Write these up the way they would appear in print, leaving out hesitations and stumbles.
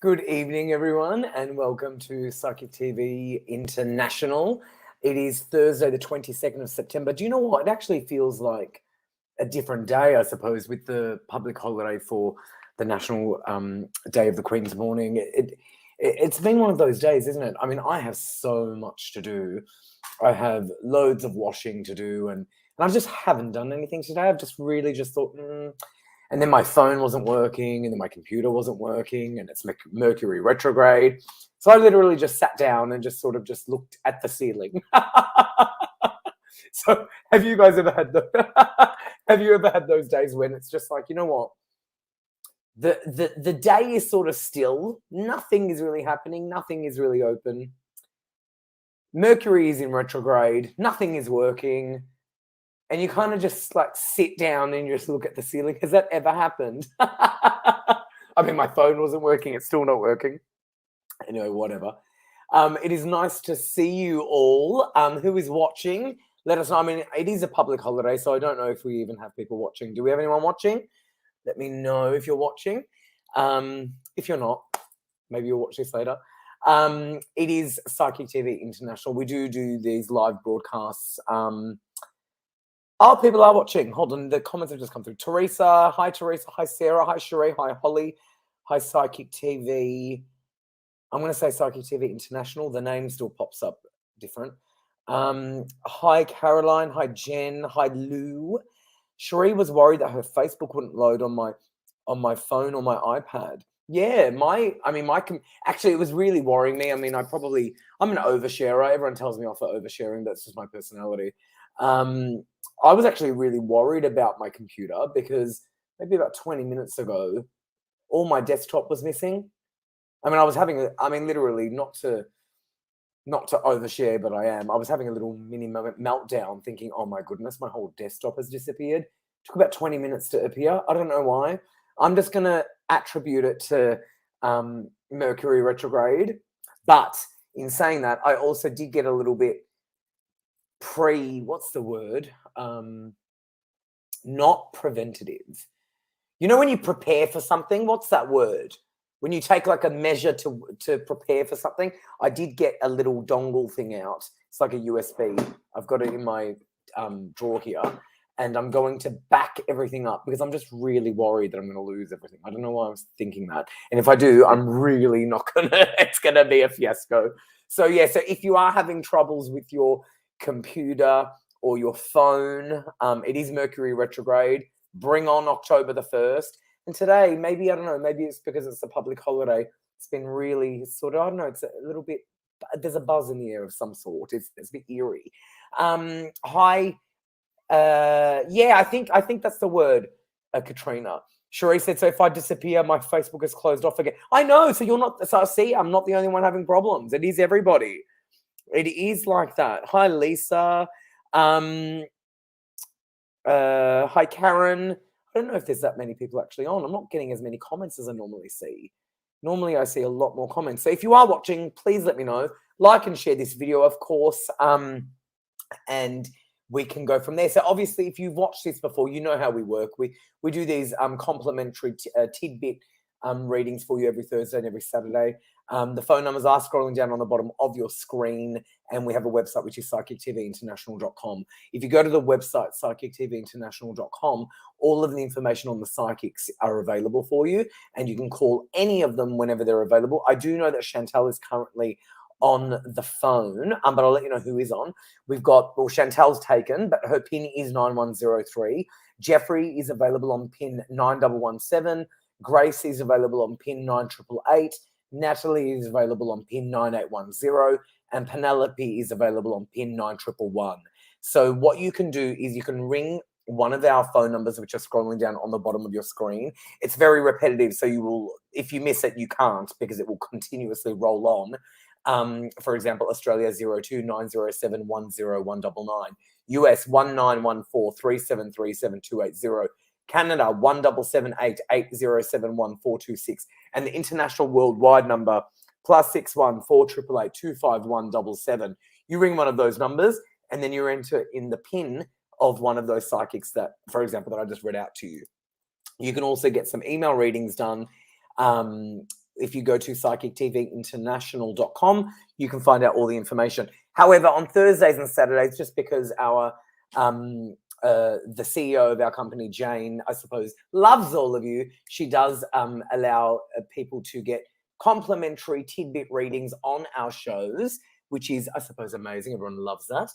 Good evening, everyone, and welcome to Psychic TV International. It is Thursday, the 22nd of September. Do you know what? It actually feels like a different day, I suppose, with the public holiday for the National Day of the Queen's Morning. It's been one of those days, isn't it? I mean, I have so much to do. I have loads of washing to do, and I just haven't done anything today. I've just really just thought, and then my phone wasn't working, and then my computer wasn't working, and it's Mercury retrograde. So I literally just sat down and just sort of just looked at the ceiling. So have you guys ever had have you ever had those days when it's just like, you know what? The day is sort of still, nothing is really happening, nothing is really open. Mercury is in retrograde, nothing is working. And you kind of just like sit down and you just look at the ceiling. Has that ever happened? I mean, my phone wasn't working. It's still not working. Anyway, whatever. It is nice to see you all. Who is watching? Let us know. I mean, it is a public holiday, so I don't know if we even have people watching. Do we have anyone watching? Let me know if you're watching. If you're not, maybe you'll watch this later. It is Psychic TV International. We do these live broadcasts. Oh, people are watching. Hold on. The comments have just come through. Teresa. Hi, Teresa. Hi, Sarah. Hi, Sheree. Hi, Holly. Hi, Psychic TV. I'm going to say Psychic TV International. The name still pops up different. Hi, Caroline. Hi, Jen. Hi, Lou. Sheree was worried that her Facebook wouldn't load on my phone or my iPad. Yeah, actually, it was really worrying me. I mean, I'm an oversharer. Everyone tells me off for oversharing. That's just my personality. I was actually really worried about my computer because maybe about 20 minutes ago, all my desktop was missing. I mean, literally not to overshare, but I was having a little mini meltdown thinking, oh my goodness, my whole desktop has disappeared. It took about 20 minutes to appear. I don't know why. I'm just going to attribute it to Mercury retrograde. But in saying that, I also did get a little bit what's the word? Not preventative. You know, when you prepare for something, what's that word? When you take like a measure to prepare for something. I did get a little dongle thing out. It's like a USB. I've got it in my drawer here, and I'm going to back everything up because I'm just really worried that I'm going to lose everything. I don't know why I was thinking that. And if I do, I'm really not going to, it's going to be a fiasco. So yeah, so if you are having troubles with your computer or your phone, it is Mercury retrograde. Bring on October the 1st. And today, maybe, I don't know, maybe it's because it's a public holiday. It's been really sort of, I don't know, it's a little bit, there's a buzz in the air of some sort. It's a bit eerie. Hi. Yeah, I think that's the word, Katrina. Sheree said, so if I disappear, my Facebook is closed off again. I know, so you're not, so see, I'm not the only one having problems. It is everybody. It is like that. Hi, Lisa. Hi, Karen. I don't know if there's that many people actually on. I'm not getting as many comments as I normally see. Normally, I see a lot more comments. So if you are watching, please let me know. Like and share this video, of course. And we can go from there. So obviously, if you've watched this before, you know how we work. We do these complimentary tidbit readings for you every Thursday and every Saturday. The phone numbers are scrolling down on the bottom of your screen, and we have a website, which is psychictvinternational.com. If you go to the website, psychictvinternational.com, all of the information on the psychics are available for you, and you can call any of them whenever they're available. I do know that Chantal is currently on the phone, but I'll let you know who is on. We've got, well, Chantal's taken, but her PIN is 9103. Jeffrey is available on PIN 9117. Grace is available on PIN 9888. Natalie is available on PIN 9810. And Penelope is available on PIN 9111. So what you can do is you can ring one of our phone numbers, which are scrolling down on the bottom of your screen. It's very repetitive, so you will, if you miss it, you can't, because it will continuously roll on. For example, Australia 02-907-10199, US 19143737 Canada 1778807146, and the international worldwide number +61 488 25177. You ring one of those numbers, and then you enter in the PIN of one of those psychics that, for example, that I just read out to you. You can also get some email readings done if you go to psychictvinternational.com, you can find out all the information. However, on Thursdays and Saturdays, just because our the CEO of our company, Jane, I suppose, loves all of you, she does allow people to get complimentary tidbit readings on our shows, which is, I suppose, amazing. Everyone loves that.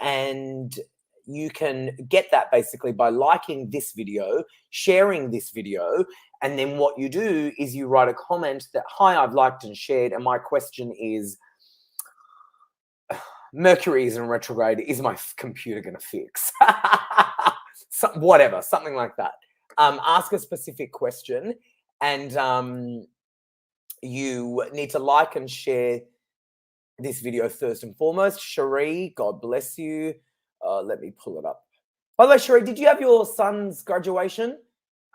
And you can get that basically by liking this video, sharing this video, and then what you do is you write a comment that, hi, I've liked and shared, and my question is, Mercury is in retrograde, is my computer going to fix? Whatever, something like that. Ask a specific question, and you need to like and share this video first and foremost. Cherie, God bless you. Let me pull it up. By the way, Cherie, did you have your son's graduation?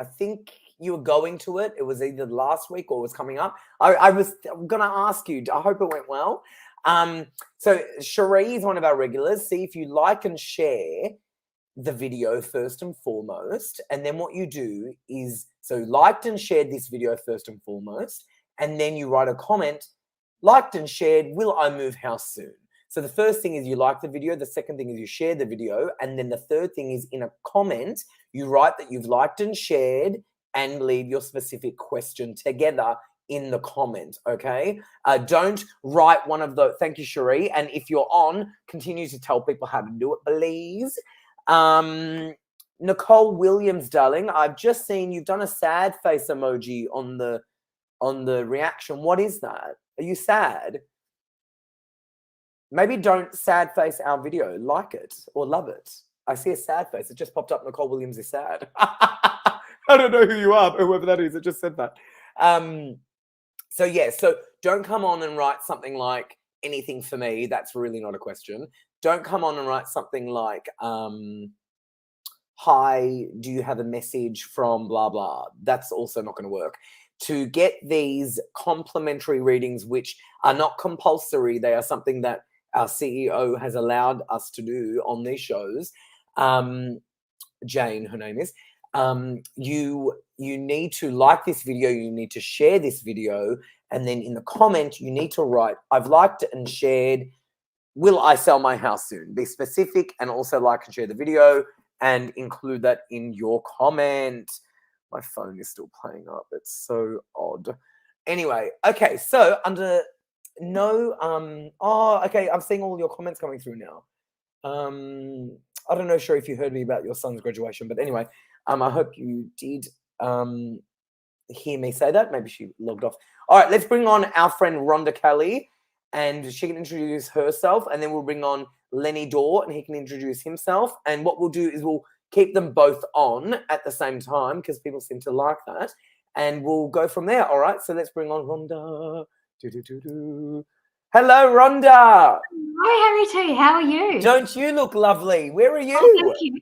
I think you were going to it. It was either last week or was coming up. I was going to ask you. I hope it went well. So Cherie is one of our regulars. See if you like and share the video first and foremost. And then what you do is, so liked and shared this video first and foremost. And then you write a comment, liked and shared, will I move house soon? So the first thing is you like the video. The second thing is you share the video. And then the third thing is in a comment, you write that you've liked and shared and leave your specific question together in the comment, okay? Don't write one of the, thank you, Cherie. And if you're on, continue to tell people how to do it, please. Nicole Williams, darling, I've just seen you've done a sad face emoji on the reaction. What is that? Are you sad? Maybe don't sad face our video. Like it or love it. I see a sad face. It just popped up. Nicole Williams is sad. I don't know who you are, but whoever that is, it just said that. So yeah, so don't come on and write something like anything for me. That's really not a question. Don't come on and write something like, hi, do you have a message from blah, blah. That's also not going to work. To get these complimentary readings, which are not compulsory, they are something that our CEO has allowed us to do on these shows. Jane, her name is. You need to like this video, you need to share this video, and then in the comment, you need to write, I've liked and shared, will I sell my house soon? Be specific and also like and share the video and include that in your comment. My phone is still playing up. It's so odd. Anyway, okay, so under no, okay, I'm seeing all your comments coming through now. I don't know, sure if you heard me about your son's graduation, but anyway, I hope you did hear me say that. Maybe she logged off. All right, let's bring on our friend Rhonda Kelly, and she can introduce herself, and then we'll bring on Lenny Dorr, and he can introduce himself. And what we'll do is we'll keep them both on at the same time because people seem to like that, and we'll go from there. All right, so let's bring on Rhonda. Hello, Rhonda. Hi, Harry T. How are you? Don't you look lovely? Where are you? Oh, thank you.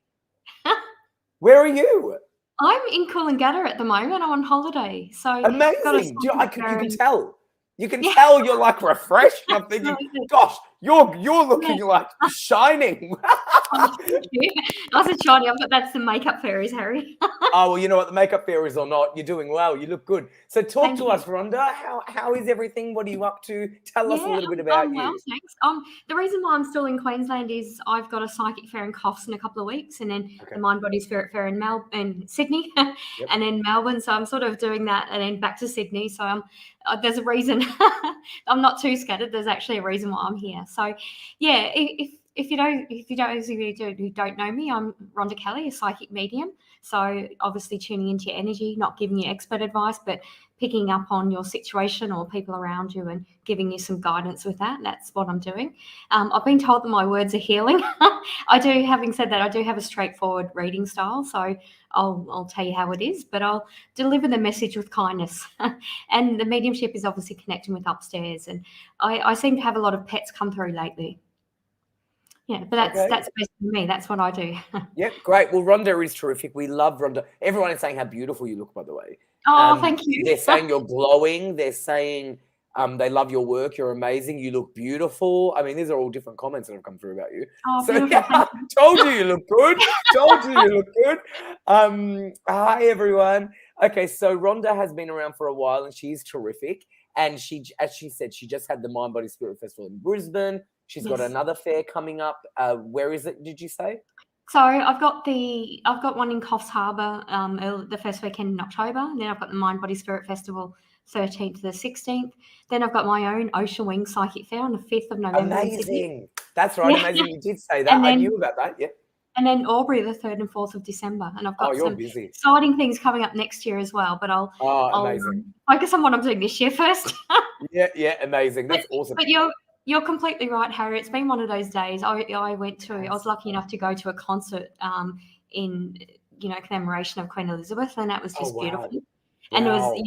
Where are you? I'm in Coolangatta at the moment. I'm on holiday. So amazing. You can tell. You can tell you're like refreshed. I'm thinking, gosh, you're looking like shining. I said shiny, but that's the makeup fairies, Harry. Oh, well, you know what? The makeup fairies or not, you're doing well. You look good. So talk to us, Rhonda. How is everything? What are you up to? Tell us a little bit about you. Well, thanks. The reason why I'm still in Queensland is I've got a psychic fair in Coffs in a couple of weeks, and then the Mind Body Spirit Fair in Sydney, and then Melbourne. So I'm sort of doing that, and then back to Sydney. So there's a reason. I'm not too scattered. There's actually a reason why I'm here. So, yeah, if you don't know me, I'm Rhonda Kelly, a psychic medium. So obviously tuning into your energy, not giving you expert advice, but picking up on your situation or people around you and giving you some guidance with that. That's what I'm doing. I've been told that my words are healing. Having said that, I do have a straightforward reading style. So I'll tell you how it is, but I'll deliver the message with kindness. And the mediumship is obviously connecting with upstairs. And I seem to have a lot of pets come through lately. Yeah, but that's basically me. That's what I do. Yep, great. Well, Rhonda is terrific. We love Rhonda. Everyone is saying how beautiful you look, by the way. Oh, thank you. They're saying you're glowing. They're saying they love your work. You're amazing. You look beautiful. I mean, these are all different comments that have come through about you. Oh, so yeah, told you look good. Told you look good. Hi, everyone. Okay, so Rhonda has been around for a while and she's terrific. And she, as she said, she just had the Mind Body Spirit Festival in Brisbane. She's got Yes. another fair coming up. Where is it? Did you say? So I've got one in Coffs Harbour the first weekend in October, and then I've got the Mind Body Spirit Festival 13th to the 16th. Then I've got my own Ocean Wing Psychic Fair on the 5th of November. Amazing. That's right. Yeah. Amazing. You did say that. And I then- knew about that. Yeah. And then Aubrey the 3rd and 4th of December, and I've got you're some busy. exciting things coming up next year as well. But I'll Amazing. focus on what I'm doing this year first. Yeah, amazing. That's awesome. But you're completely right, Harry. It's been one of those days. I was lucky enough to go to a concert in commemoration of Queen Elizabeth, and that was just beautiful. And there was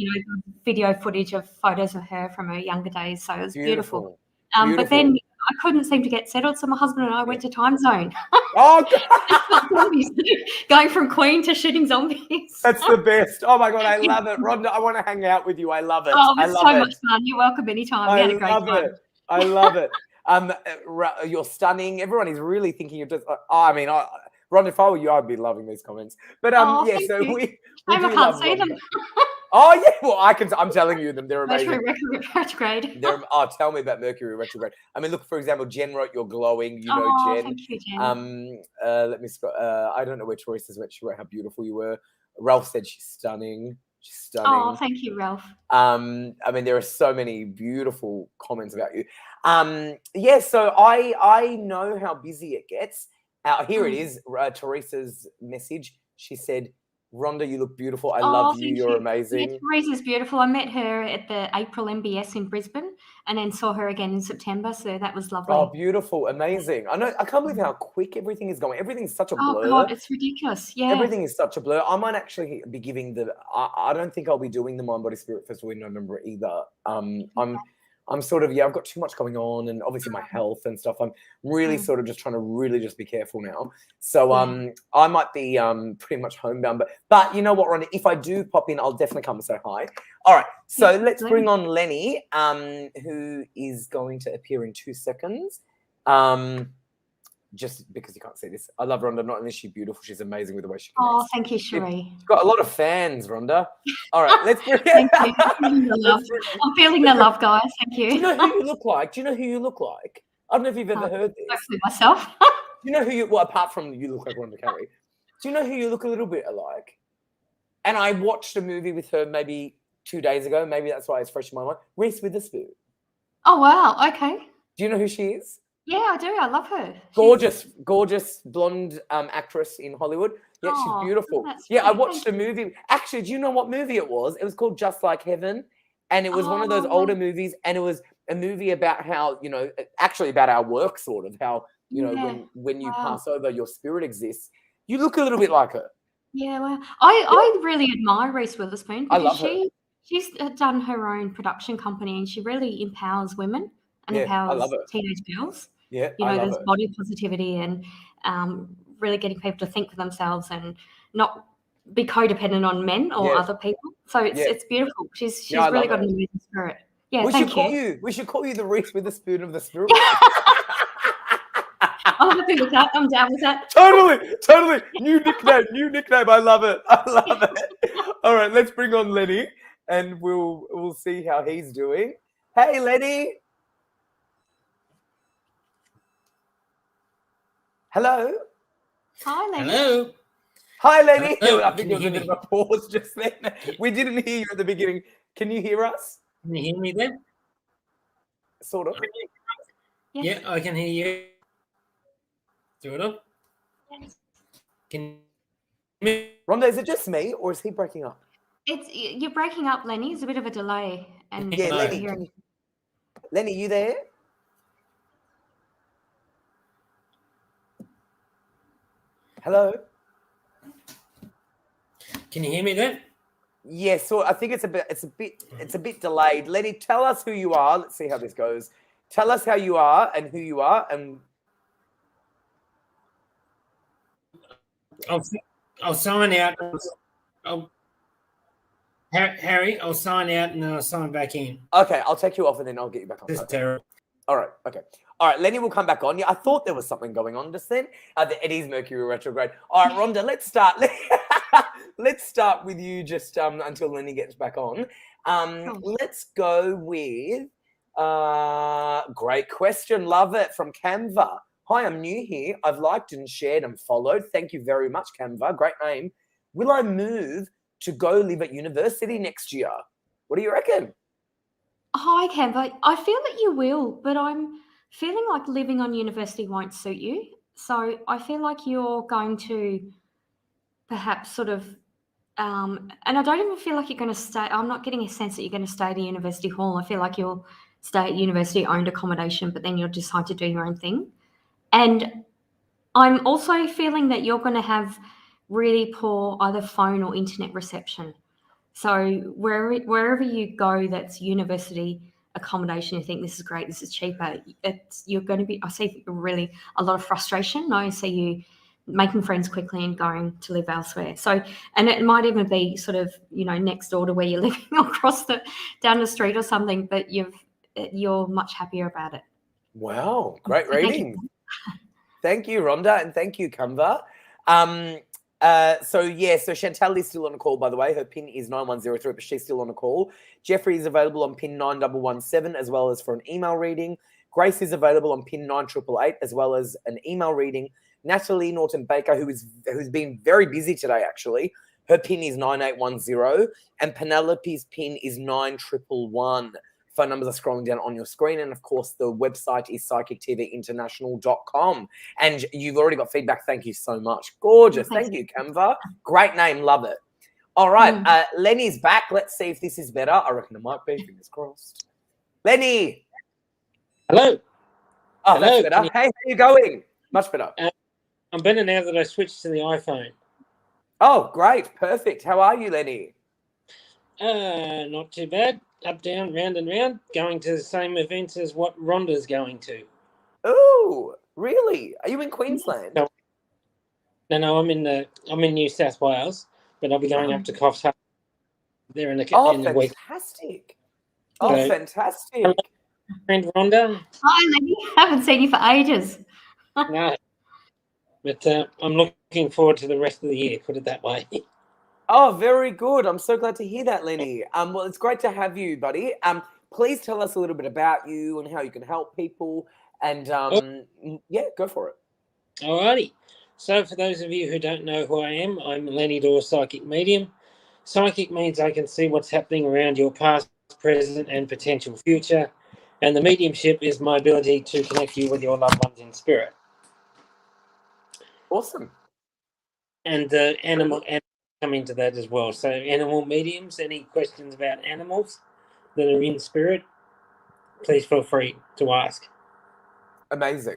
video footage of photos of her from her younger days, so it was beautiful. But then I couldn't seem to get settled, so my husband and I went to Time Zone. Going from Queen to shooting zombies. That's the best. Oh my God, I love it. Rhonda, I want to hang out with you. I love it. Oh, it's so much fun. You're welcome anytime. We had a great time. I love it. You're stunning. Everyone is really thinking you're just. Rhonda, if I were you, I'd be loving these comments. But so we I can't see them. Oh yeah, well I'm telling you them. They're amazing. Mercury retrograde. Tell me about Mercury retrograde. I mean, look, for example, Jen wrote "You're glowing." You know, Jen. Thank you, Jen. Let me scroll. I don't know where Teresa's went. She wrote how beautiful you were. Ralph said she's stunning. She's stunning. Oh, thank you, Ralph. I mean, there are so many beautiful comments about you. So I know how busy it gets. Here it is. Teresa's message. She said, Rhonda, you look beautiful. I love you. You're amazing. Yeah, Teresa's beautiful. I met her at the April MBS in Brisbane and then saw her again in September. So that was lovely. Oh, beautiful. Amazing. I can't believe how quick everything is going. Everything's such a blur. Oh, God, it's ridiculous. Yeah. Everything is such a blur. I might actually be giving I don't think I'll be doing the Mind Body Spirit Festival in November either. I'm sort of, I've got too much going on and obviously my health and stuff. I'm really sort of just trying to really just be careful now. So I might be pretty much homebound. But you know what, Rhonda, if I do pop in, I'll definitely come and say hi. All right. So let's bring on Lenny, who is going to appear in 2 seconds. Just because you can't see this. I love Rhonda. Not only is she beautiful, she's amazing with the way she connects. Oh, thank you, Cherie. She's got a lot of fans, Rhonda. All right, let's bring Thank you. I'm feeling the love, guys. Thank you. Do you know who you look like? I don't know if you've ever heard this. Actually, myself. Do you know who apart from you look like Rhonda Carey, do you know who you look a little bit alike? And I watched a movie with her maybe 2 days ago. Maybe that's why it's fresh in my mind. Reese Witherspoon. Oh, wow. Okay. Do you know who she is? Yeah, I do. I love her. Gorgeous blonde actress in Hollywood. Yeah, she's beautiful. Yeah, I watched a movie. Actually, do you know what movie it was? It was called Just Like Heaven. And it was one of those older movies. And it was a movie about how, actually about our work, sort of, how, when you pass over, your spirit exists. You look a little bit like her. Yeah, well, I really admire Reese Witherspoon because I love her. She's done her own production company and she really empowers women and empowers teenage girls. Yeah, there's body positivity and really getting people to think for themselves and not be codependent on men or other people. So it's beautiful. She's really got an amazing spirit. Yeah, We should call you the Reese Witherspoon of the spirit. I'm happy with that. I'm down with that. Totally. New nickname. I love it. All right, let's bring on Lenny and we'll see how he's doing. Hey, Lenny. Hello. Hi, Lenny. Hello. Hi, Lenny. Hello. I think there was a bit of a pause just then. We didn't hear you at the beginning. Can you hear us? Can you hear me then? Sort of. Yes. Yeah, I can hear you. Sort of. Yes. Can you hear me? Rhonda, is it just me or is he breaking up? You're breaking up, Lenny. It's a bit of a delay. And Yeah, Lenny. Lenny, you there? Hello. Can you hear me then? Yes, so I think it's a bit delayed. Lenny, tell us who you are. Let's see how this goes. Tell us how you are and who you are, and I'll sign out. Harry, I'll sign out and then I'll sign back in. Okay, I'll take you off and then I'll get you back on. This is Okay. terrible. All right, okay. All right, Lenny will come back on. Yeah, I thought there was something going on just then. It is Mercury retrograde. All right, Rhonda, let's start. let's start with you just until Lenny gets back on. Let's go with great question. Love it, from Canva. Hi, I'm new here. I've liked and shared and followed. Thank you very much, Canva. Great name. Will I move to go live at university next year? What do you reckon? Hi, Canva. I feel that you will, but I'm feeling like living on university won't suit you. So I feel like you're going to perhaps sort of, and I don't even feel like you're going to stay. I'm not getting a sense that you're going to stay at the university hall. I feel like you'll stay at university owned accommodation, but then you'll decide to do your own thing. And I'm also feeling that you're going to have really poor either phone or internet reception. So wherever you go, that's university accommodation, you think this is great, this is cheaper. You're going to be. I see really a lot of frustration. I see you making friends quickly and going to live elsewhere. So, and it might even be sort of next door to where you're living, or down the street or something. But you're much happier about it. Wow, great So reading. Thank you, Rhonda, and thank you, Canva. So Chantal is still on a call, by the way. Her PIN is 9103, but she's still on a call. Jeffrey is available on PIN 9117, as well as for an email reading. Grace is available on PIN 9888, as well as an email reading. Natalie Norton-Baker, who's been very busy today, actually. Her PIN is 9810, and Penelope's PIN is 9111. Phone numbers are scrolling down on your screen. And, of course, the website is psychictvinternational.com. And you've already got feedback. Thank you so much. Gorgeous. Thank you, Canva. Great name. Love it. All right. Lenny's back. Let's see if this is better. I reckon it might be. Fingers crossed. Lenny. Hello. Oh, Hello. That's better. Hey, how are you going? Much better. I'm better now that I switched to the iPhone. Oh, great. Perfect. How are you, Lenny? Not too bad. Up, down, round and round. Going to the same events as what Rhonda's going to. Oh, really? Are you in Queensland? No, I'm in New South Wales, but I'll be going up to Coffs Harbour there in the week. Fantastic. Oh, fantastic. Hello, friend Rhonda. Hi, Lenny. Haven't seen you for ages. No, but I'm looking forward to the rest of the year, put it that way. Oh, very good. I'm so glad to hear that, Lenny. Well, it's great to have you, buddy. Please tell us a little bit about you and how you can help people. And yeah, go for it. Alrighty. So for those of you who don't know who I am, I'm Lenny Dorr, Psychic Medium. Psychic means I can see what's happening around your past, present, and potential future. And the mediumship is my ability to connect you with your loved ones in spirit. Awesome. And the animal come into that as well. So animal mediums, any questions about animals that are in spirit, please feel free to ask. Amazing.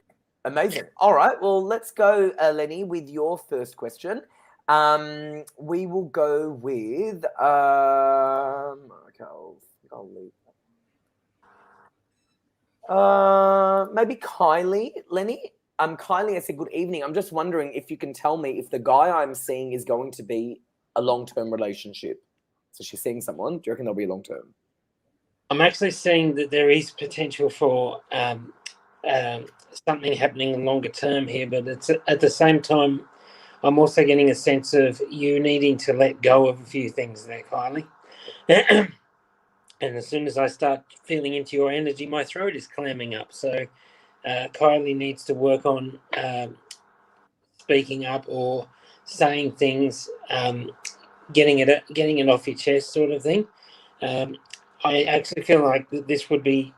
All right. Well, let's go, Lenny, with your first question. We will go with okay, I'll leave. Maybe Kylie, Lenny. Kylie, I said good evening. I'm just wondering if you can tell me if the guy I'm seeing is going to be a long-term relationship. So she's seeing someone. Do you reckon they'll be long-term? I'm actually seeing that there is potential for something happening longer term here, but it's at the same time, I'm also getting a sense of you needing to let go of a few things there, Kylie. And as soon as I start feeling into your energy, my throat is clamming up. So Kylie needs to work on speaking up or saying things, getting it off your chest, sort of thing. I actually feel like that this would be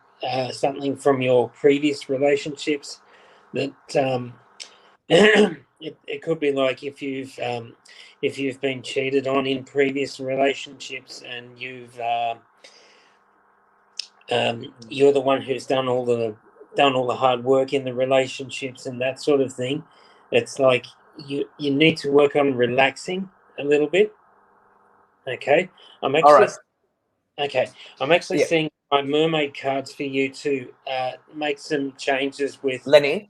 something from your previous relationships. That it could be like if you've been cheated on in previous relationships and you're the one who's done all the hard work in the relationships and that sort of thing. It's like you need to work on relaxing a little bit. Okay, I'm actually seeing my mermaid cards for you to make some changes with Lenny,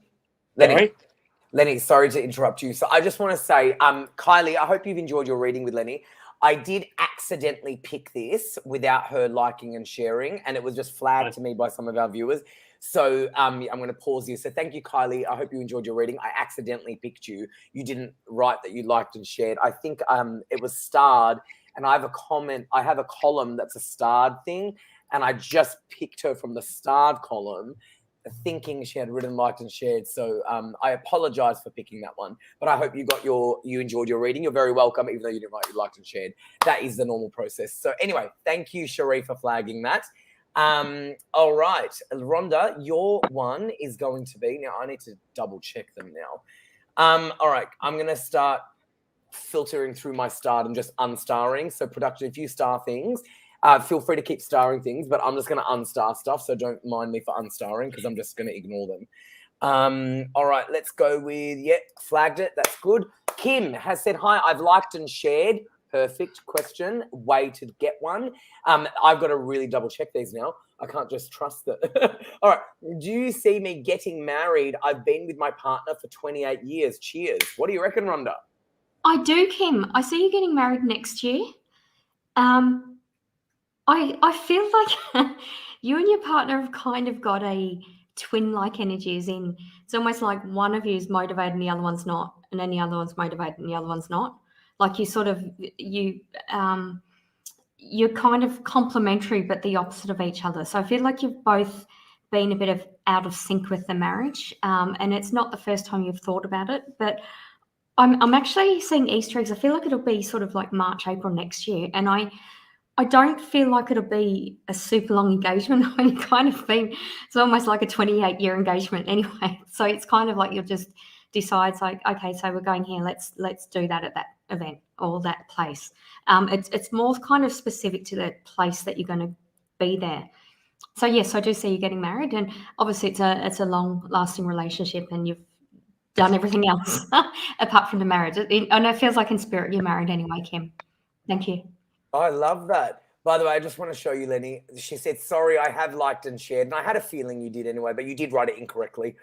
sorry to interrupt you. So I just want to say, Kylie, I hope you've enjoyed your reading with Lenny. I did accidentally pick this without her liking and sharing, and it was just flagged to me by some of our viewers. So I'm going to pause you. So thank you, Kylie. I hope you enjoyed your reading. I accidentally picked you. You didn't write that you liked and shared. I think it was starred, and I have a comment. I have a column that's a starred thing, and I just picked her from the starred column, thinking she had written, liked, and shared. So I apologize for picking that one, but I hope you enjoyed your reading. You're very welcome, even though you didn't write, you liked and shared. That is the normal process. So anyway, thank you, Cherie, for flagging that. All right, Rhonda, your one is going to be, now I need to double check them now. All right, I'm going to start filtering through my start and just unstarring. So production, if you star things, feel free to keep starring things, but I'm just going to unstar stuff. So don't mind me for unstarring because I'm just going to ignore them. All right, let's go with, flagged it. That's good. Kim has said, hi, I've liked and shared. Perfect question. Way to get one. I've got to really double check these now. I can't just trust that. All right. Do you see me getting married? I've been with my partner for 28 years. Cheers. What do you reckon, Rhonda? I do, Kim. I see you getting married next year. I feel like you and your partner have kind of got a twin-like energies in. It's almost like one of you is motivated and the other one's not, and then the other one's motivated and the other one's not. Like you're kind of complementary but the opposite of each other. So I feel like you've both been a bit of out of sync with the marriage, and it's not the first time you've thought about it. But I'm actually seeing Easter eggs. I feel like it'll be sort of like March, April next year, and I don't feel like it'll be a super long engagement. I mean, it's almost like a 28-year engagement anyway. So it's kind of like you'll just decide, like, okay, so we're going here. Let's do that at that event or that place. It's more kind of specific to the place that you're going to be there. So yes, I do see you getting married, and obviously it's a long-lasting relationship, and you've done everything else apart from the marriage. And it feels like in spirit you're married anyway, Kim. Thank you. I love that. By the way, I just want to show you, Lenny. She said, sorry, I have liked and shared. And I had a feeling you did anyway, but you did write it incorrectly.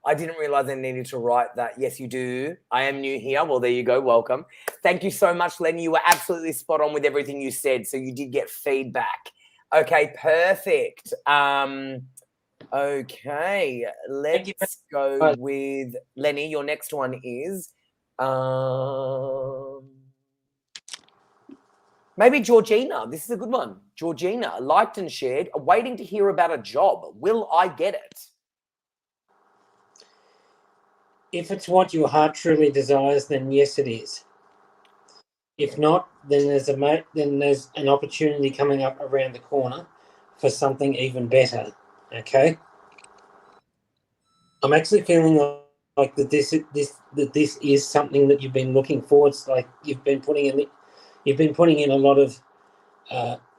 I didn't realize I needed to write that. Yes, you do. I am new here. Well, there you go. Welcome. Thank you so much, Lenny. You were absolutely spot on with everything you said. So you did get feedback. Okay, perfect. Okay, let's go with Lenny. Your next one is maybe Georgina. This is a good one. Georgina, liked and shared, waiting to hear about a job. Will I get it? If it's what your heart truly desires, then yes, it is. If not, then there's an opportunity coming up around the corner for something even better. Okay. I'm actually feeling like that this is something that you've been looking for. It's like you've been putting in a lot of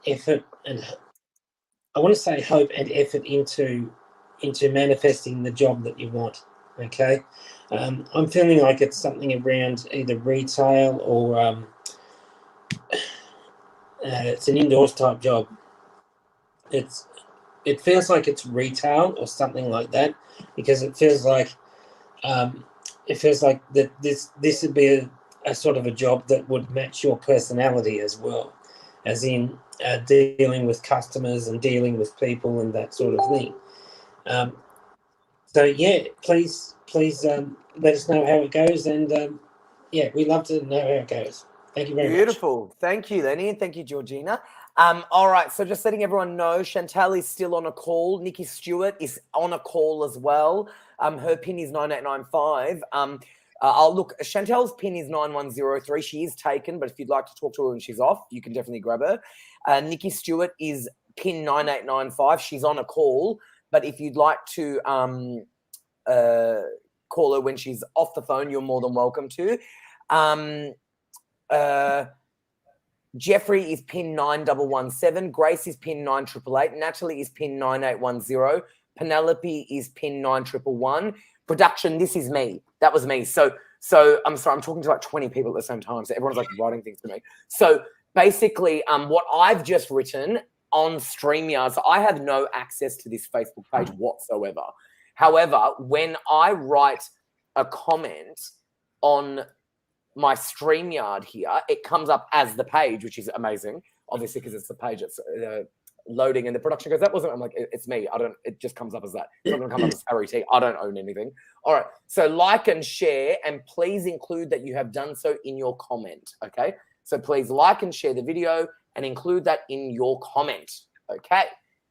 effort, and I want to say hope and effort into manifesting the job that you want. Okay. I'm feeling like it's something around either retail or it's an indoors type job. It feels like it's retail or something like that, because it feels like that this would be a sort of a job that would match your personality as well, as in dealing with customers and dealing with people and that sort of thing. So yeah, please let us know how it goes, and yeah, we'd love to know how it goes. Thank you very much. Beautiful. Thank you, Lenny, and thank you, Georgina. All right, so just letting everyone know, Chantal is still on a call. Nikki Stewart is on a call as well. Her pin is 9895. I'll look. Chantal's pin is 9103. She is taken, but if you'd like to talk to her when she's off, you can definitely grab her. Nikki Stewart is pin 9895. She's on a call, but if you'd like to call her when she's off the phone, you're more than welcome to. Jeffrey is pin 9117. Grace is pin 9888. Natalie is pin 9810. Penelope is pin 9111. Production, this is me. That was me. So I'm sorry, I'm talking to like 20 people at the same time. So everyone's like writing things to me. So basically, what I've just written on StreamYard, so I have no access to this Facebook page whatsoever. However, when I write a comment on my StreamYard here, it comes up as the page, which is amazing, obviously, because it's the page that's loading and the production goes, that wasn't, I'm like, it's me. It just comes up as that. It's not going to come up as Harry T. I don't own anything. All right. So like and share, and please include that you have done so in your comment. Okay. So please like and share the video and include that in your comment. Okay.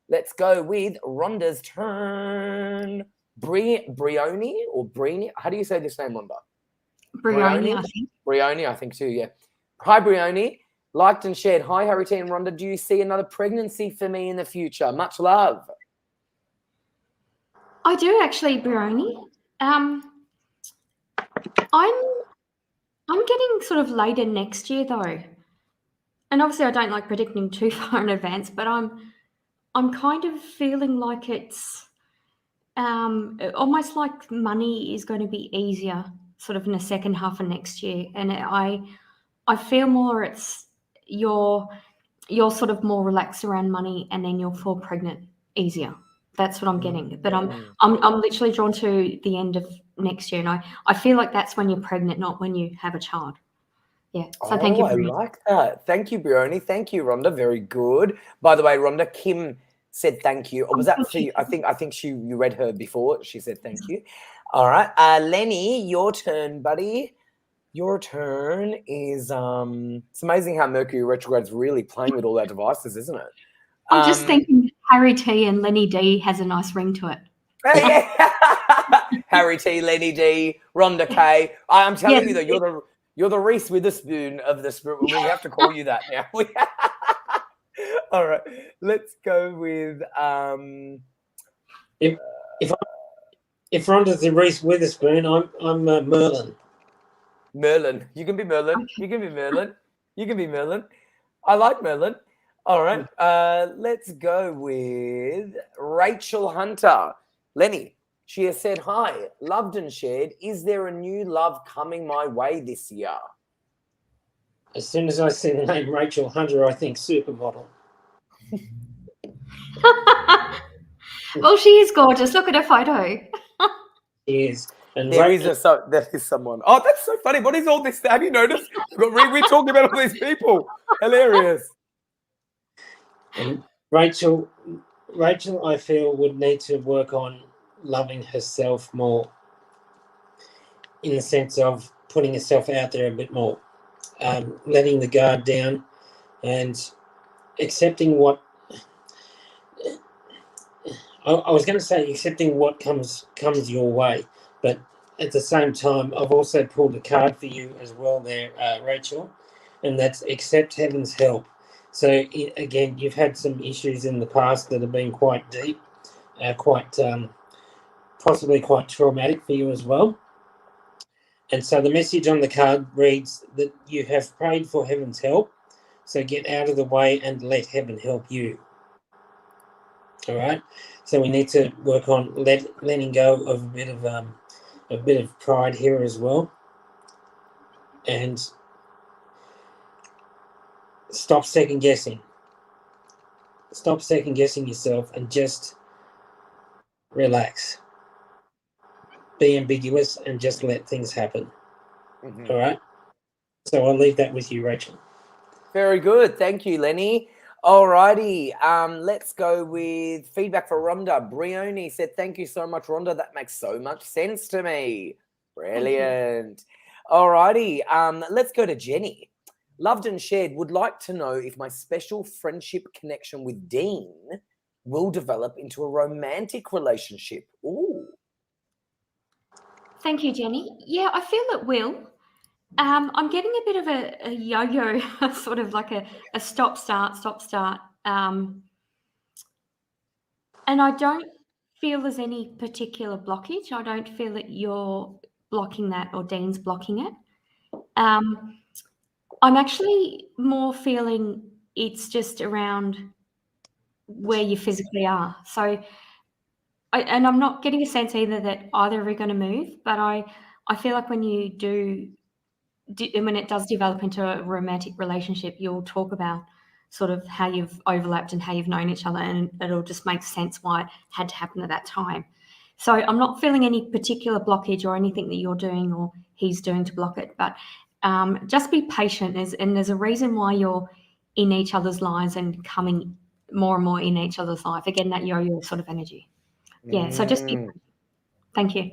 Let's go with Rhonda's turn. Brioni or Brini? How do you say this name, Rhonda? Brioni, I think. Brioni, I think too, yeah. Hi, Brioni. Liked and shared. Hi, Harry T and Rhonda. Do you see another pregnancy for me in the future? Much love. I do actually, Brioni. I'm getting sort of later next year though. And obviously I don't like predicting too far in advance, but I'm kind of feeling like it's almost like money is going to be easier sort of in the second half of next year. And I feel more it's you're sort of more relaxed around money, and then you'll fall pregnant easier. That's what I'm getting. But I'm literally drawn to the end of next year, and I feel like that's when you're pregnant, not when you have a child. Yeah. So thank you. I like that. Thank you, Brioni. Thank you, Rhonda. Very good. By the way, Rhonda, Kim said thank you. Or was that for you? I think you read her before. She said thank you. All right. Lenny, your turn, buddy. Your turn is it's amazing how Mercury retrograde is really playing with all our devices, isn't it? I'm just thinking Harry T and Lenny D has a nice ring to it. Harry T, Lenny D, Rhonda K. I'm telling you that you're the Reese Witherspoon of the spirit. We have to call you that now. All right, let's go with if Rhonda's the Reese Witherspoon, I'm Merlin. Merlin. You can be Merlin. You can be Merlin. You can be Merlin. I like Merlin. All right. Let's go with Rachel Hunter. Lenny, she has said, hi, loved and shared. Is there a new love coming my way this year? As soon as I see the name Rachel Hunter, I think supermodel. Well, she is gorgeous. Look at her photo. She is. And there is someone. Oh, that's so funny. What is all this? Have you noticed? We're talking about all these people. Hilarious. And Rachel, I feel, would need to work on loving herself more, in the sense of putting herself out there a bit more, letting the guard down, and accepting what. I was going to say accepting what comes your way, but at the same time, I've also pulled a card for you as well there, Rachel, and that's accept heaven's help. So again, you've had some issues in the past that have been quite deep, possibly quite traumatic for you as well. And so the message on the card reads that you have prayed for heaven's help, so get out of the way and let heaven help you. All right. So we need to work on letting go of a bit of pride here as well, and stop second guessing. Stop second guessing yourself and just relax. Be ambiguous and just let things happen. Mm-hmm. All right. So I'll leave that with you, Rachel. Very good. Thank you, Lenny. All righty. Let's go with feedback for Rhonda. Brioni said, thank you so much, Rhonda. That makes so much sense to me. Brilliant. All righty. Let's go to Jenny. Loved and shared. Would like to know if my special friendship connection with Dean will develop into a romantic relationship. Ooh. Thank you, Jenny. Yeah, I feel it will. I'm getting a bit of a yo-yo, sort of like a stop-start. And I don't feel there's any particular blockage. I don't feel that you're blocking that or Dean's blocking it. I'm actually more feeling it's just around where you physically are. So, and I'm not getting a sense either that either of you are going to move, but I feel like when you when it does develop into a romantic relationship, you'll talk about sort of how you've overlapped and how you've known each other, and it'll just make sense why it had to happen at that time. So I'm not feeling any particular blockage or anything that you're doing or he's doing to block it, but just be patient. There's a reason why you're in each other's lives and coming more and more in each other's life. Again, that yo-yo sort of energy. Yeah, so just be patient. Thank you.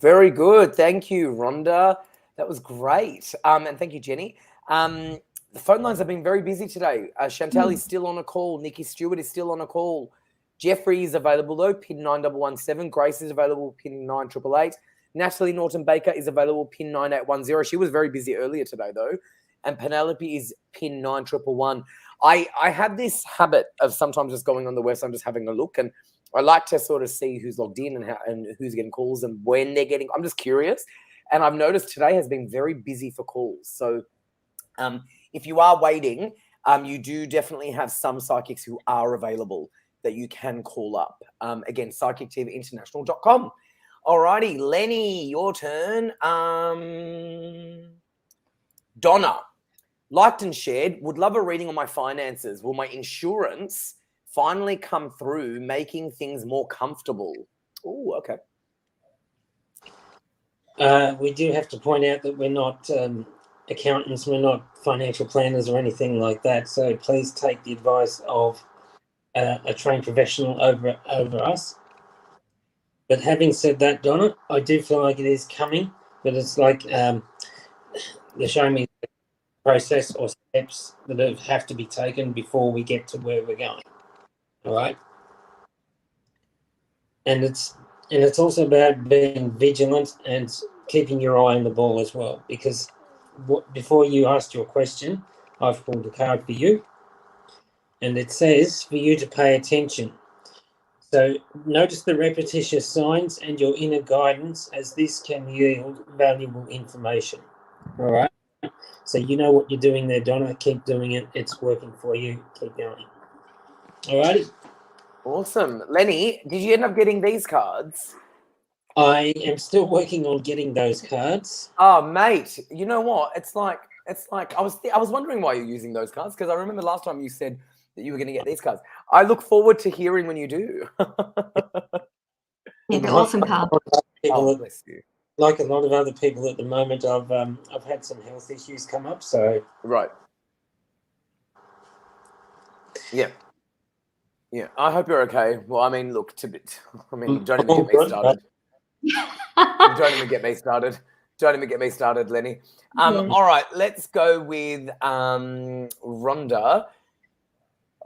Very good. Thank you, Rhonda. That was great. And thank you, Jenny. The phone lines have been very busy today. Chantal is still on a call. Nikki Stewart is still on a call. Jeffrey is available, though, PIN 9117. Grace is available, PIN 9888. Natalie Norton-Baker is available, PIN 9810. She was very busy earlier today, though. And Penelope is PIN 9111. I have this habit of sometimes just going on the website and just having a look, and I like to sort of see who's logged in and who's getting calls and when they're getting. I'm just curious. And I've noticed today has been very busy for calls. So if you are waiting, you do definitely have some psychics who are available that you can call up. Again, psychictvinternational.com. All righty, Lenny, your turn. Donna, liked and shared, would love a reading on my finances. Will my insurance finally come through, making things more comfortable? Oh, okay. We do have to point out that we're not accountants, we're not financial planners or anything like that. So please take the advice of a trained professional over us. But having said that, Donna, I do feel like it is coming, but it's like they're showing me the process or steps that have to be taken before we get to where we're going. All right. And it's also about being vigilant and keeping your eye on the ball as well, because before you asked your question, I've pulled a card for you, and it says for you to pay attention. So notice the repetitious signs and your inner guidance, as this can yield valuable information. All right. So you know what you're doing there, Donna. Keep doing it. It's working for you. Keep going. All righty. Awesome. Lenny, did you end up getting these cards? I am still working on getting those cards. Oh, mate, you know what? It's like I was wondering why you're using those cards, because I remember last time you said that you were going to get these cards. I look forward to hearing when you do. Yeah, they're awesome cards. Oh, bless you. Like a lot of other people at the moment, I've had some health issues come up. So right. Yeah. Yeah. I hope you're okay. Well, I mean, look, don't even get me started. Don't even get me started. Don't even get me started, Lenny. All right, let's go with Rhonda.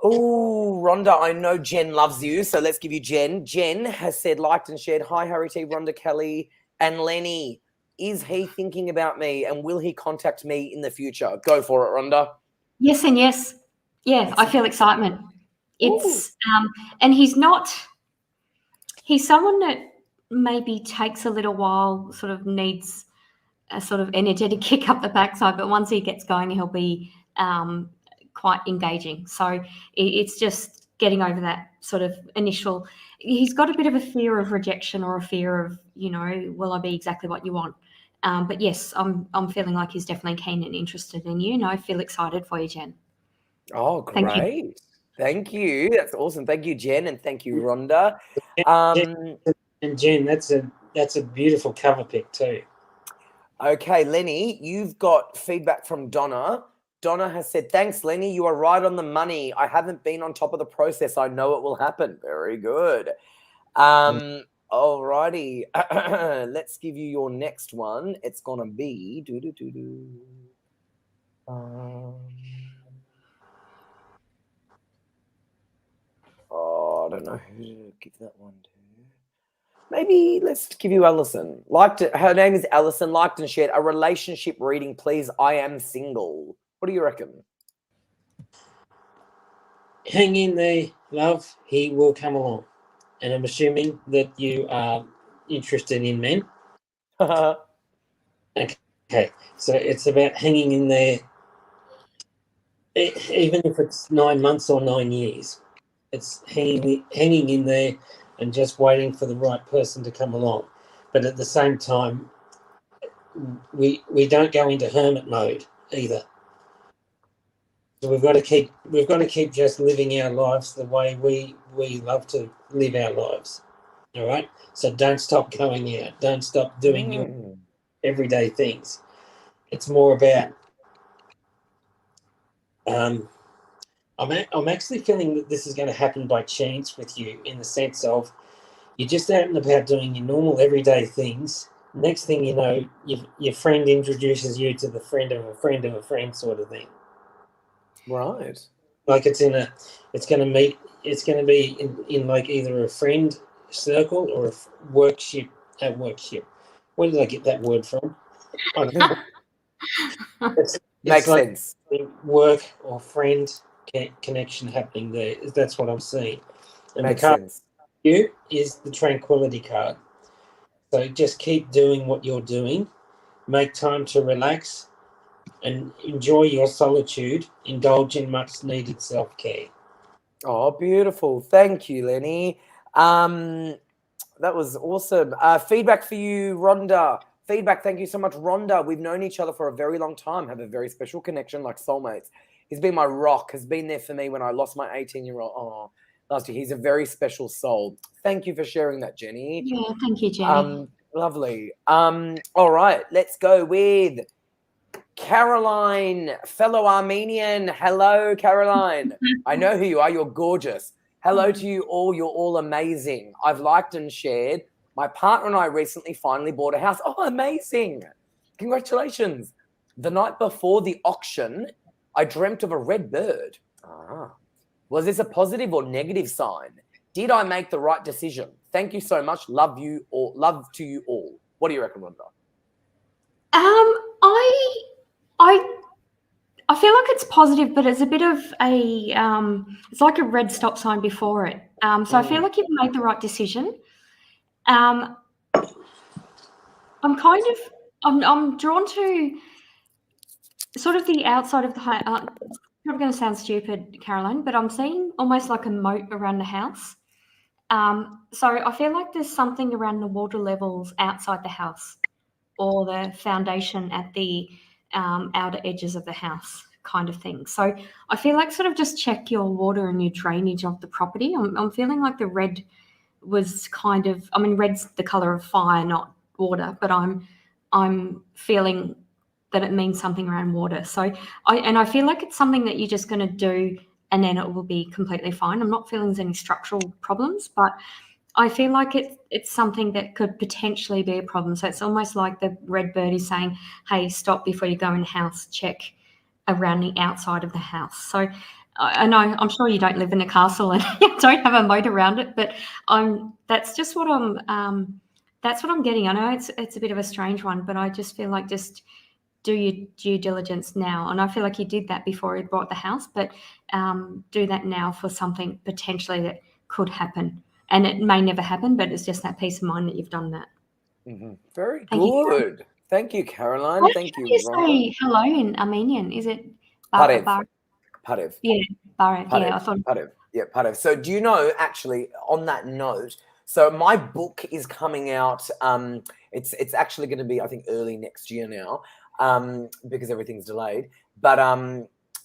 Oh, Rhonda, I know Jen loves you, so let's give you Jen. Jen has said, liked and shared, hi, Harry T, Rhonda Kelly, and Lenny. Is he thinking about me, and will he contact me in the future? Go for it, Rhonda. Yes and yes. Yeah, I feel excitement. It's and he's someone that maybe takes a little while, sort of needs a sort of energetic kick up the backside, but once he gets going, he'll be quite engaging. So it's just getting over that sort of initial. He's got a bit of a fear of rejection or a fear of, will I be exactly what you want? But yes, I'm feeling like he's definitely keen and interested in you. And I feel excited for you, Jen. Oh, great. Thank you. That's awesome. Thank you, Jen, and thank you, Rhonda. And Jen, that's a beautiful cover pick too. Okay, Lenny, you've got feedback from Donna. Donna has said, thanks, Lenny. You are right on the money. I haven't been on top of the process. I know it will happen. Very good. All righty. Let's give you your next one. It's going to be... I don't know who to give that one to. Maybe let's give you Alison. Her name is Alison. Liked and shared a relationship reading, please. I am single. What do you reckon? Hang in there, love. He will come along. And I'm assuming that you are interested in men. Okay. So it's about hanging in there, even if it's 9 months or 9 years. It's hanging in there and just waiting for the right person to come along. But at the same time, we don't go into hermit mode either. So we've got to keep just living our lives the way we love to live our lives. All right. So don't stop going out. Don't stop doing your everyday things. It's more about I'm actually feeling that this is going to happen by chance with you, in the sense of you're just out and about doing your normal everyday things. Next thing you know, your friend introduces you to the friend of a friend of a friend, sort of thing. Right. Like it's going to be in like either a friend circle or a workship. Where did I get that word from? I don't know. It's Makes like sense. work or friend connection happening there. That's what I'm seeing. And Makes the card sense. you is the tranquility card. So just keep doing what you're doing. Make time to relax and enjoy your solitude. Indulge in much needed self-care. Oh, beautiful. Thank you, Lenny. That was awesome. Feedback for you, Rhonda. Feedback. Thank you so much, Rhonda. We've known each other for a very long time, have a very special connection like soulmates. He's been my rock, has been there for me when I lost my 18-year-old. Oh, last year. He's a very special soul. Thank you for sharing that, Jenny. Yeah, thank you, Jenny. Lovely. All right, let's go with Caroline, fellow Armenian. Hello, Caroline. I know who you are. You're gorgeous. Hello to you all. You're all amazing. I've liked and shared. My partner and I recently finally bought a house. Oh, amazing. Congratulations. The night before the auction, I dreamt of a red bird. Was this a positive or negative sign? Did I make the right decision? Thank you so much. Love you all. Love to you all. What do you reckon, Rhonda? I feel like it's positive, but it's a bit of a it's like a red stop sign before it. So I feel like you've made the right decision. I'm drawn to sort of the outside of the house. It's probably going to sound stupid, Caroline, but I'm seeing almost like a moat around the house. So I feel like there's something around the water levels outside the house, or the foundation at the outer edges of the house, kind of thing. So I feel like sort of just check your water and your drainage of the property. I'm feeling like the red was kind of, I mean, red's the color of fire, not water, but I'm feeling that it means something around water. So I feel like it's something that you're just going to do and then it will be completely fine. I'm not feeling there's any structural problems, but I feel like it's something that could potentially be a problem. So it's almost like the red bird is saying, hey, stop before you go in the house, check around the outside of the house. So I know, I'm sure you don't live in a castle and you don't have a moat around it, but that's just what I'm getting. I know it's a bit of a strange one, but I just feel like just do your due diligence now. And I feel like you did that before you bought the house, but do that now for something potentially that could happen. And it may never happen, but it's just that peace of mind that you've done that. Mm-hmm. Very Thank you, good. Thank you, Caroline. How Thank do you, you Rhonda. say hello in Armenian? Is it Parev. Parev? Yeah, Parev. Yeah, I thought. Parev. Yeah, Parev. So do you know, actually, on that note, so my book is coming out. It's actually going to be, I think, early next year now, because everything's delayed. But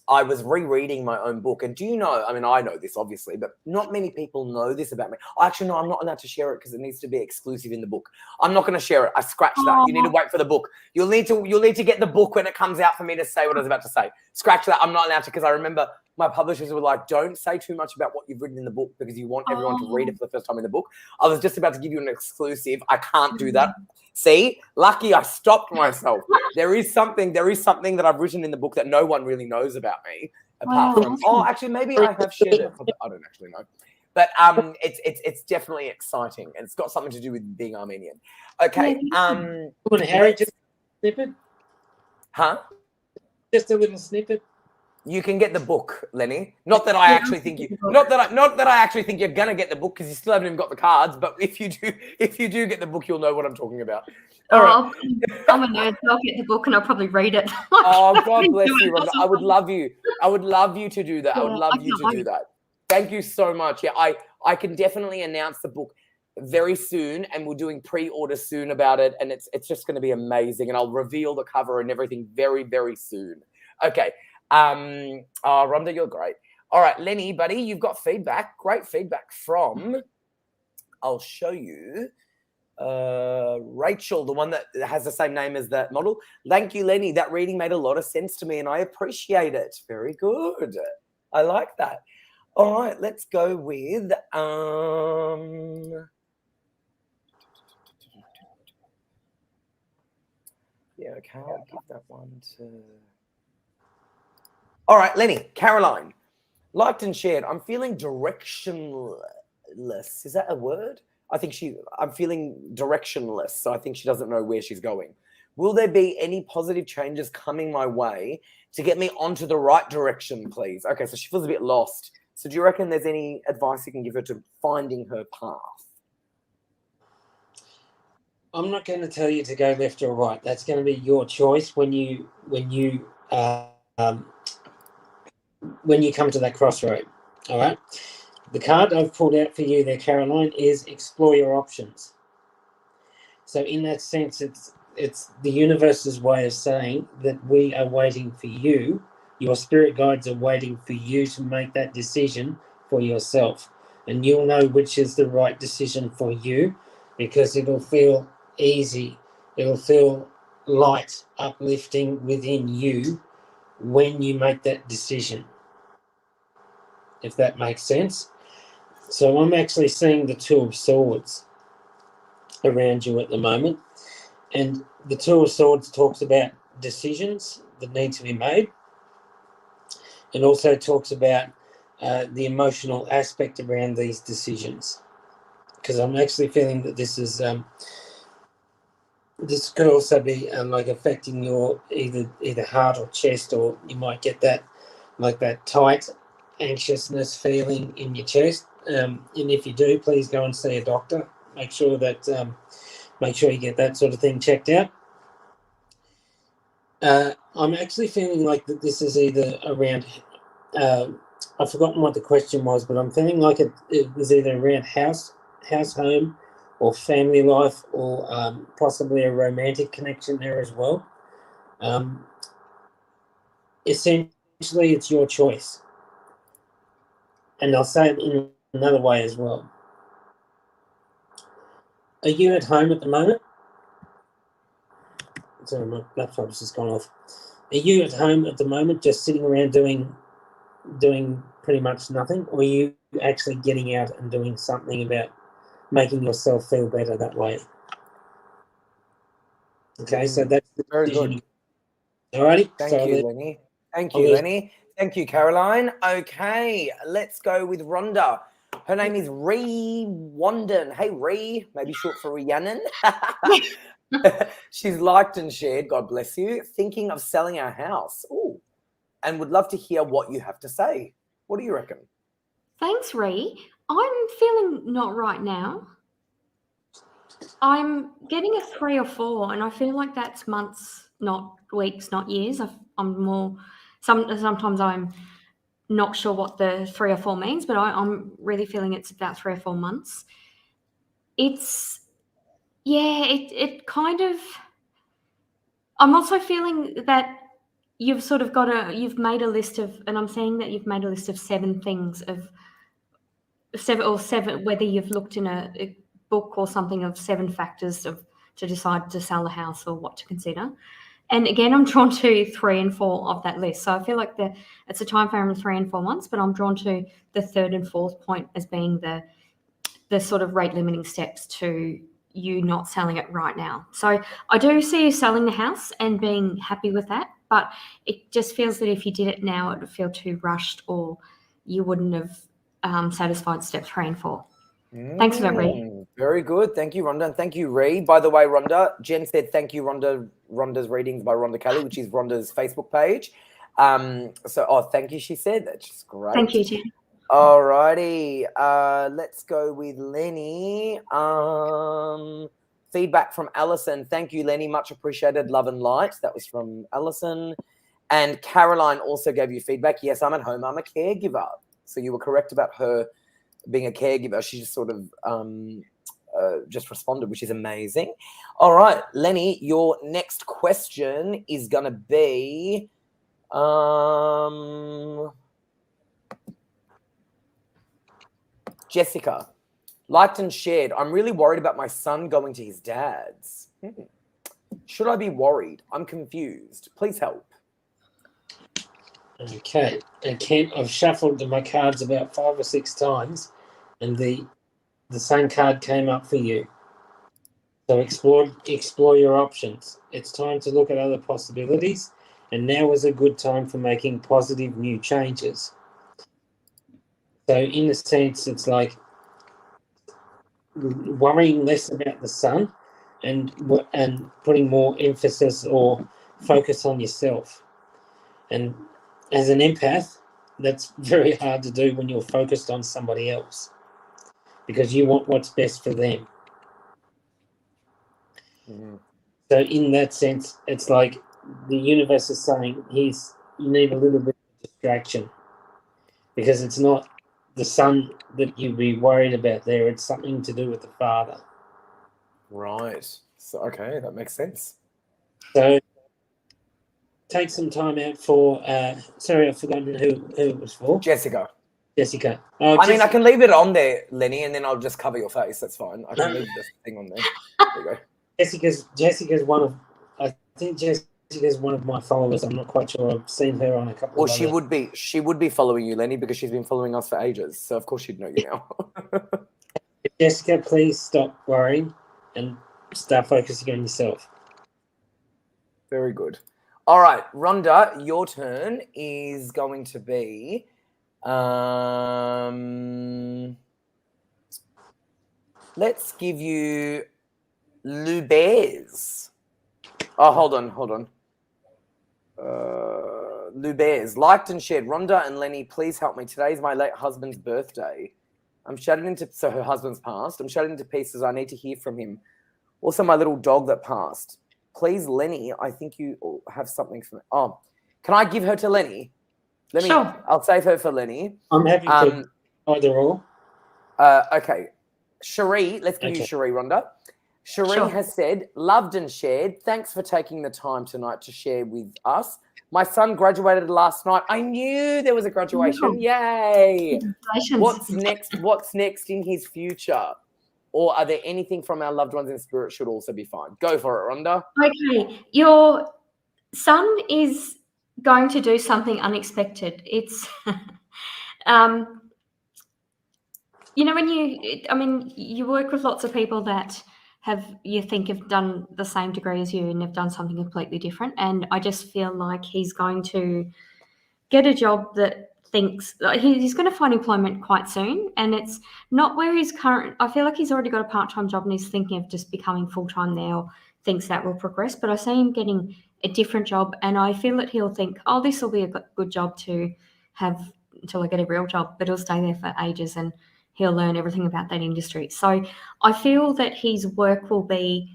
I was rereading my own book, and do you know, I mean, I know this obviously, but not many people know this about me. Actually, no, I'm not allowed to share it because it needs to be exclusive in the book. I'm not going to share it. I scratched that. You need to wait for the book. You'll need to get the book when it comes out for me to say what I was about to say. Scratch that. I'm not allowed to, because I remember my publishers were like, don't say too much about what you've written in the book because you want everyone to read it for the first time in the book. I was just about to give you an exclusive. I can't do that. See, lucky I stopped myself. There is something that I've written in the book that no one really knows about me, apart from, actually, maybe I have shared it. I don't actually know. But it's definitely exciting, and it's got something to do with being Armenian. Okay. Harry, just a snippet? Huh? Just a little snippet. You can get the book, Lenny. Not that I actually think not that I actually think you're gonna get the book, because you still haven't even got the cards. But if you do get the book, you'll know what I'm talking about. All right. I'm a nerd. So I'll get the book and I'll probably read it. Oh, God bless you, Rhonda. I would love you. I would love you to do that. I would love you to do that. Thank you so much. Yeah, I can definitely announce the book very soon, and we're doing pre-order soon about it, and it's just going to be amazing. And I'll reveal the cover and everything very, very soon. Okay. Rhonda, you're great. All right, Lenny, buddy, you've got feedback. Great feedback from, I'll show you. Rachel, the one that has the same name as that model. Thank you, Lenny. That reading made a lot of sense to me, and I appreciate it. Very good. I like that. All right, let's go with yeah, okay, I'll give that one to. All right, Lenny, Caroline, liked and shared. I'm feeling directionless. Is that a word? I'm feeling directionless, so I think she doesn't know where she's going. Will there be any positive changes coming my way to get me onto the right direction, please? Okay, so she feels a bit lost. So do you reckon there's any advice you can give her to finding her path? I'm not going to tell you to go left or right. That's going to be your choice when you come to that crossroad. All right. The card I've pulled out for you there, Caroline, is explore your options. So in that sense, it's the universe's way of saying that we are waiting for you. Your spirit guides are waiting for you to make that decision for yourself. And you'll know which is the right decision for you because it'll feel easy. It'll feel light, uplifting within you when you make that decision, if that makes sense. So I'm actually seeing the Two of Swords around you at the moment. And the Two of Swords talks about decisions that need to be made. It also talks about the emotional aspect around these decisions. Because I'm actually feeling that this is this could also be like affecting your either heart or chest, or you might get that like that tight anxiousness feeling in your chest. And if you do, please go and see a doctor. Make sure you get that sort of thing checked out. I'm actually feeling like that this is either around. I've forgotten what the question was, but I'm feeling like it was either around house, home, or family life, or possibly a romantic connection there as well. Essentially, it's your choice. And I'll say it in another way as well. Are you at home at the moment? Sorry, my laptop's just gone off. Are you at home at the moment, just sitting around doing pretty much nothing, or are you actually getting out and doing something about making yourself feel better that way? Okay, so that's the very decision. good. Alrighty. Thank you, Lenny. Thank you, Lenny. Thank you, Caroline. Okay, let's go with Rhonda. Her name is Rhonda. Hey, Ree, maybe short for Rhiannon. She's liked and shared, God bless you, thinking of selling our house. Ooh, and would love to hear what you have to say. What do you reckon? Thanks, Ree. I'm feeling not right now. I'm getting a 3 or 4, and I feel like that's months, not weeks, not years. I'm more. Sometimes I'm not sure what the 3 or 4 means, but I'm really feeling it's about 3 or 4 months. It kind of. I'm also feeling that you've sort of you've made a list of, and I'm seeing that you've made a list of 7 things of 7, whether you've looked in a book or something of 7 factors to decide to sell the house or what to consider. And again, I'm drawn to 3 and 4 of that list. So I feel like it's a time frame of 3 and 4 months, but I'm drawn to the 3rd and 4th point as being the sort of rate limiting steps to you not selling it right now. So I do see you selling the house and being happy with that, but it just feels that if you did it now, it would feel too rushed, or you wouldn't have satisfied step 3 and 4. Thanks for that, Ree. Very good. Thank you, Rhonda. And thank you, Ree. By the way, Rhonda, Jen said thank you, Rhonda. Rhonda's readings by Rhonda Kelly, which is Rhonda's Facebook page. Thank you, she said. That's just great. Thank you, Jen. All righty. Let's go with Lenny. Feedback from Alison. Thank you, Lenny. Much appreciated. Love and light. That was from Alison. And Caroline also gave you feedback. Yes, I'm at home. I'm a caregiver. So you were correct about her being a caregiver. She just sort of just responded, which is amazing. All right, Lenny, your next question is going to be Jessica. Liked and shared. I'm really worried about my son going to his dad's. Should I be worried? I'm confused. Please help. Okay. And Kent, I've shuffled my cards about 5 or 6 times, and the same card came up for you. So explore your options. It's time to look at other possibilities, and now is a good time for making positive new changes. So in a sense, it's like worrying less about the son and putting more emphasis or focus on yourself. And as an empath, that's very hard to do when you're focused on somebody else, because you want what's best for them. So in that sense, it's like the universe is saying, you need a little bit of distraction, because it's not the son that you'd be worried about there. It's something to do with the father. Right. So, okay, that makes sense. So take some time out for, sorry, I've forgotten who it was for. Jessica. Oh, I mean, I can leave it on there, Lenny, and then I'll just cover your face. That's fine. I can leave this thing on there. There you go. Jessica's one of, I think Jessica's one of my followers. I'm not quite sure. I've seen her on a couple Well, of she would be following you, Lenny, because she's been following us for ages. So of course she'd know you now. Jessica, please stop worrying and start focusing on yourself. Very good. All right, Rhonda, your turn is going to be let's give you Lubez. Oh, hold on. Lubez, liked and shared. Rhonda and Lenny, please help me. Today's my late husband's birthday. So her husband's passed. I'm shattered into pieces. I need to hear from him. Also, my little dog that passed. Please, Lenny, I think you have something for me. Oh, can I give her to Lenny? Sure. I'll save her for Lenny. I'm happy to either or. Okay. Cherie, let's give you Cherie, Rhonda. Cherie has said, loved and shared. Thanks for taking the time tonight to share with us. My son graduated last night. I knew there was a graduation. Yay. Congratulations. What's next in his future? Or are there anything from our loved ones in spirit should also be fine? Go for it, Rhonda. Okay. Your son is going to do something unexpected. It's, when you work with lots of people that you think have done the same degree as you and have done something completely different. And I just feel like he's going to get a job that he's going to find employment quite soon. And it's not where he's current. I feel like he's already got a part-time job and he's thinking of just becoming full-time there, or thinks that will progress. But I see him getting a different job, and I feel that he'll think, oh, this will be a good job to have until I get a real job, but he'll stay there for ages and he'll learn everything about that industry. So I feel that his work will be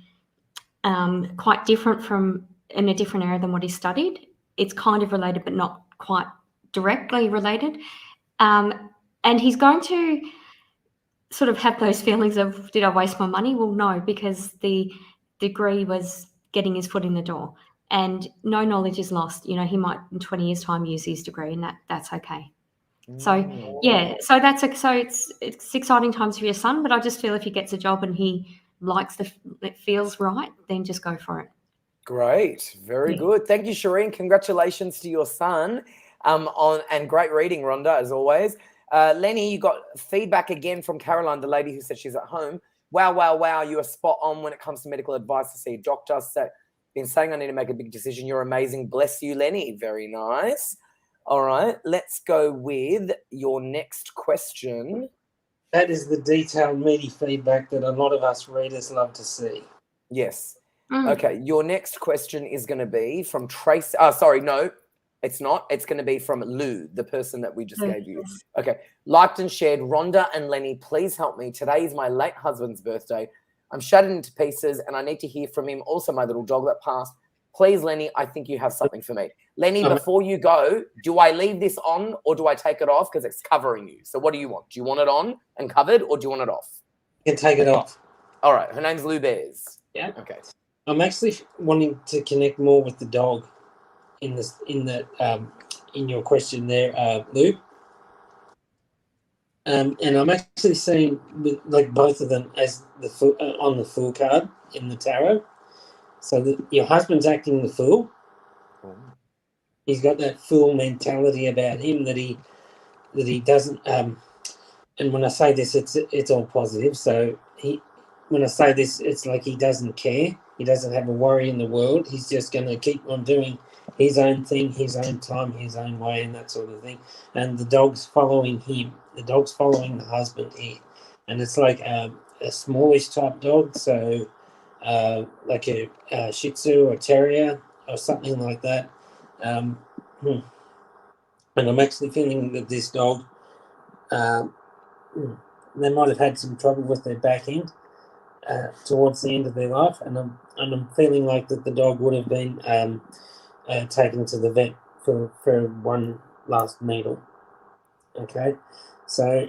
quite different in a different area than what he studied. It's kind of related, but not quite directly related. And he's going to sort of have those feelings of, did I waste my money? Well, no, because the degree was getting his foot in the door, and no knowledge is lost. He might in 20 years' time use his degree, and that's okay. So so it's exciting times for your son, but I just feel if he gets a job and he likes it feels right, then just go for it. Great, very good. Thank you, Shireen. Congratulations to your son. And great reading, Rhonda, as always. Lenny, you got feedback again from Caroline, the lady who said she's at home. Wow, you are spot on when it comes to medical advice to see a doctor. Been saying I need to make a big decision. You're amazing. Bless you, Lenny. Very nice. All right, let's go with your next question. That is the detailed, meaty feedback that a lot of us readers love to see. Yes. Okay, your next question is going to be from Trace. Sorry, no, it's not. It's going to be from Lou, the person that we just gave you. Okay, liked and shared. Rhonda and Lenny, please help me. Today is my late husband's birthday. I'm shattered into pieces and I need to hear from him. Also, my little dog that passed. Please, Lenny, I think you have something for me. Lenny, before you go, do I leave this on or do I take it off? Because it's covering you. So what do you want? Do you want it on and covered or do you want it off? You can take it off. All right. Her name's Lou Bears. Yeah. Okay. I'm actually wanting to connect more with the dog in your question there, Lou. And I'm actually seeing with, like, both of them as the on the Fool card in the tarot. So your husband's acting the fool. He's got that fool mentality about him that he doesn't. And when I say this, it's all positive. So when I say this, it's like he doesn't care. He doesn't have a worry in the world. He's just going to keep on doing his own thing, his own time, his own way, and that sort of thing. And the dog's following him. The dog's following the husband here. And it's like a smallish type dog, so like a Shih Tzu or Terrier or something like that. And I'm actually feeling that this dog, they might have had some trouble with their back end towards the end of their life, and I'm feeling like that the dog would have been taken to the vet for one last needle. Okay, so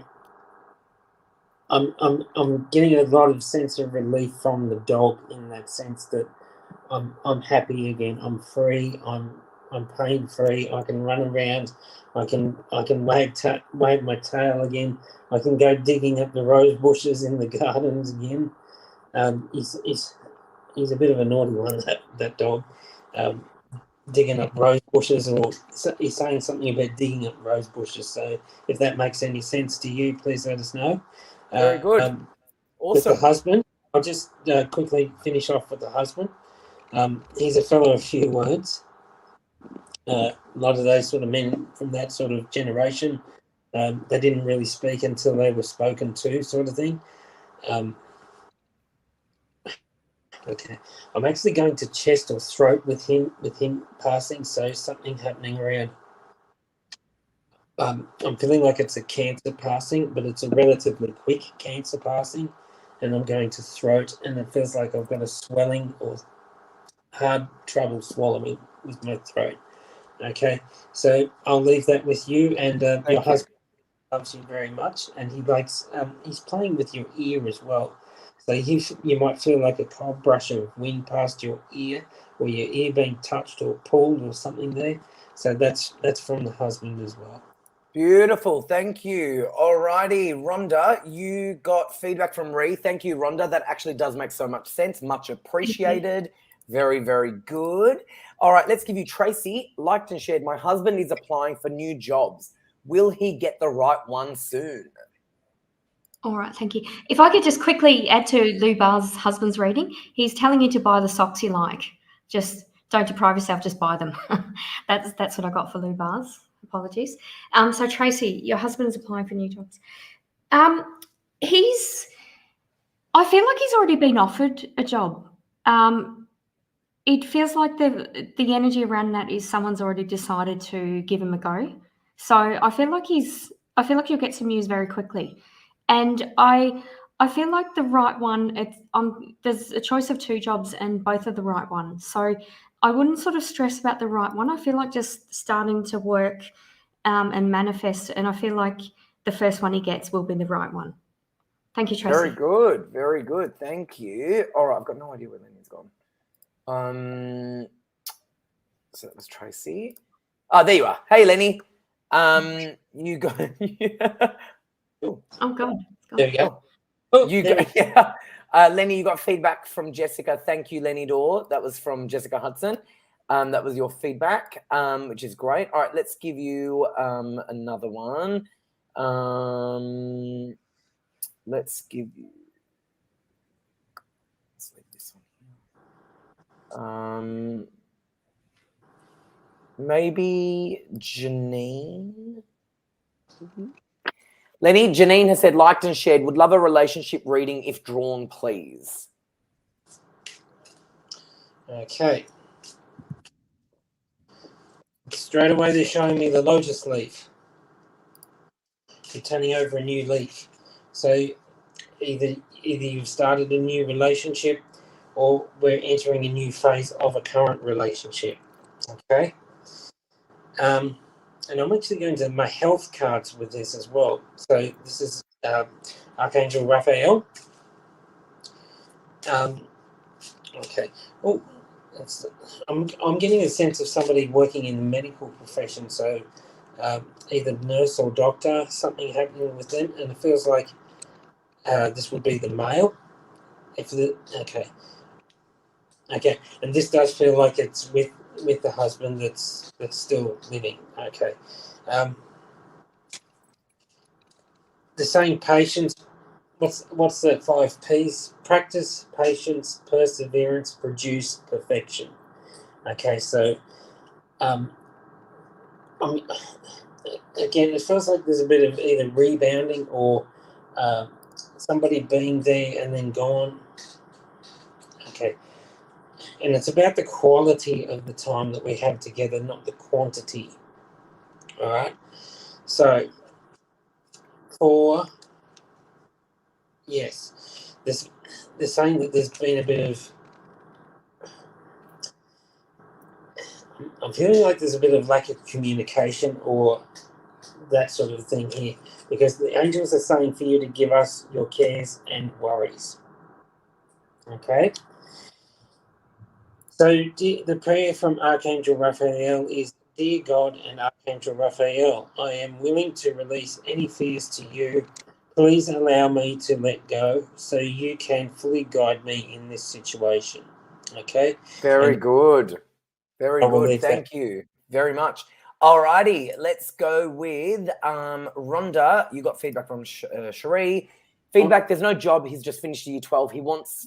I'm getting a lot of sense of relief from the dog in that sense that I'm happy again. I'm free. I'm pain free. I can run around. I can wag my tail again. I can go digging up the rose bushes in the gardens again. He's a bit of a naughty one, that dog. Digging up rose bushes, or he's saying something about digging up rose bushes. So if that makes any sense to you, please let us know. Very good. Awesome. With the husband, I'll just quickly finish off with the husband. He's a fellow of few words. A lot of those sort of men from that sort of generation, they didn't really speak until they were spoken to, sort of thing. Okay, I'm actually going to chest or throat with him passing, so something happening around. I'm feeling like it's a cancer passing, but it's a relatively quick cancer passing, and I'm going to throat, and it feels like I've got a swelling or hard trouble swallowing with my throat. Okay, so I'll leave that with you, and your husband loves you very much, and he likes. He's playing with your ear as well. So you might feel like a cold brush of wind past your ear, or your ear being touched or pulled or something there. So that's from the husband as well. Beautiful. Thank you. Alrighty, Rhonda, you got feedback from Ree. Thank you, Rhonda. That actually does make so much sense. Much appreciated. Very, very good. All right, let's give you Tracy. Liked and shared. My husband is applying for new jobs. Will he get the right one soon? All right, thank you. If I could just quickly add to Lou Barr's husband's reading, he's telling you to buy the socks you like. Just don't deprive yourself, just buy them. That's what I got for Lou Barr's. Apologies. So Tracy, your husband is applying for new jobs. I feel like he's already been offered a job. It feels like the energy around that is someone's already decided to give him a go. So I feel like you'll get some news very quickly. And I feel like the right one, there's a choice of two jobs and both are the right one. So I wouldn't sort of stress about the right one. I feel like just starting to work and manifest. And I feel like the first one he gets will be the right one. Thank you, Tracy. Very good. Very good. Thank you. All right, I've got no idea where Lenny's gone. So that was Tracy. Oh, there you are. Hey, Lenny. You got... Oh, God. There you go. You got, yeah. Lenny, you got feedback from Jessica. Thank you, Lenny Dorr. That was from Jessica Hudson. That was your feedback, which is great. All right, let's give you another one. Let's give you. Let's leave this one here. Maybe Janine. Lenny, Janine has said, liked and shared, would love a relationship reading if drawn, please. Okay. Straight away, they're showing me the lotus leaf. You're turning over a new leaf. So either you've started a new relationship or we're entering a new phase of a current relationship. Okay. And I'm actually going to my health cards with this as well. So this is Archangel Raphael. Okay. Oh, I'm getting a sense of somebody working in the medical profession. So either nurse or doctor, something happening with them, and it feels like this would be the male. Okay, and this does feel like it's with the husband that's still living. Okay, the same patience. What's the 5 P's? Practice, patience, perseverance, produce, perfection. Okay, so again, it feels like there's a bit of either rebounding or somebody being there and then gone. Okay, and it's about the quality of the time that we have together, not the quantity. All right, so yes, they're saying that there's been a bit of, I'm feeling like there's a bit of lack of communication or that sort of thing here, because the angels are saying for you to give us your cares and worries. Okay, so the prayer from Archangel Raphael is, Dear God and Archangel Raphael, I am willing to release any fears to you. Please allow me to let go so you can fully guide me in this situation. Okay? Very good. Very good. Thank you very much. Alrighty, let's go with Rhonda. You got feedback from Cherie. Feedback, there's no job. He's just finished year 12. He wants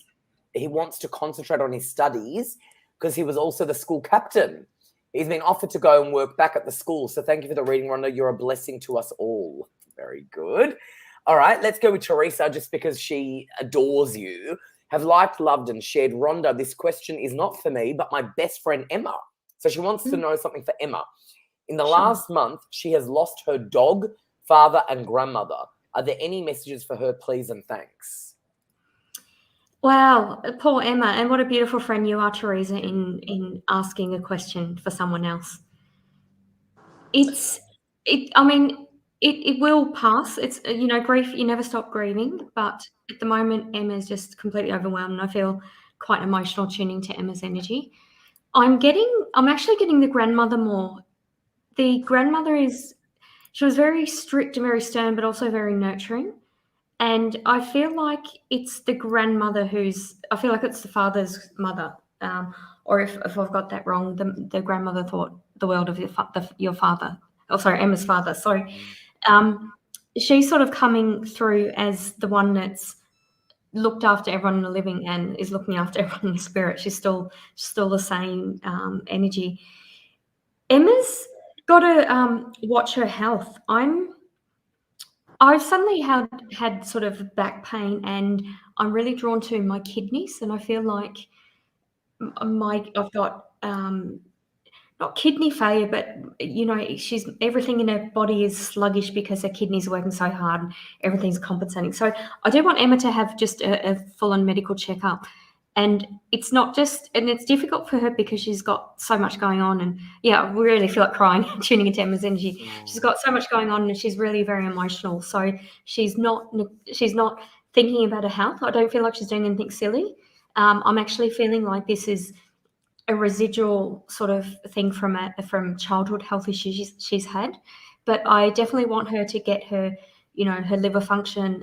to concentrate on his studies because he was also the school captain. He's been offered to go and work back at the school. So thank you for the reading, Rhonda. You're a blessing to us all. Very good. All right, let's go with Teresa, just because she adores you. Have liked, loved, and shared. Rhonda, this question is not for me, but my best friend, Emma. So she wants to know something for Emma. In the last month, she has lost her dog, father, and grandmother. Are there any messages for her, please, and thanks? Wow, poor Emma. And what a beautiful friend you are, Teresa, in asking a question for someone else. It will pass. It's, grief, you never stop grieving. But at the moment, Emma's just completely overwhelmed. And I feel quite emotional tuning to Emma's energy. I'm actually getting the grandmother more. The grandmother she was very strict and very stern, but also very nurturing. And I feel like it's the grandmother I feel like it's the father's mother. Or if I've got that wrong, the grandmother thought the world of your father. Oh, sorry, Emma's father. So she's sort of coming through as the one that's looked after everyone in the living and is looking after everyone in the spirit. She's still the same energy. Emma's got to watch her health. I've suddenly had sort of back pain, and I'm really drawn to my kidneys, and I feel like I've got not kidney failure, but she's everything in her body is sluggish because her kidneys are working so hard and everything's compensating. So I do want Emma to have just a full-on medical checkup. And it's not just, and it's difficult for her because she's got so much going on. And yeah, I really feel like crying, tuning into Emma's energy. She's got so much going on and she's really very emotional. So she's not thinking about her health. I don't feel like she's doing anything silly. I'm actually feeling like this is a residual sort of thing from childhood health issues she's had. But I definitely want her to get her, her liver function,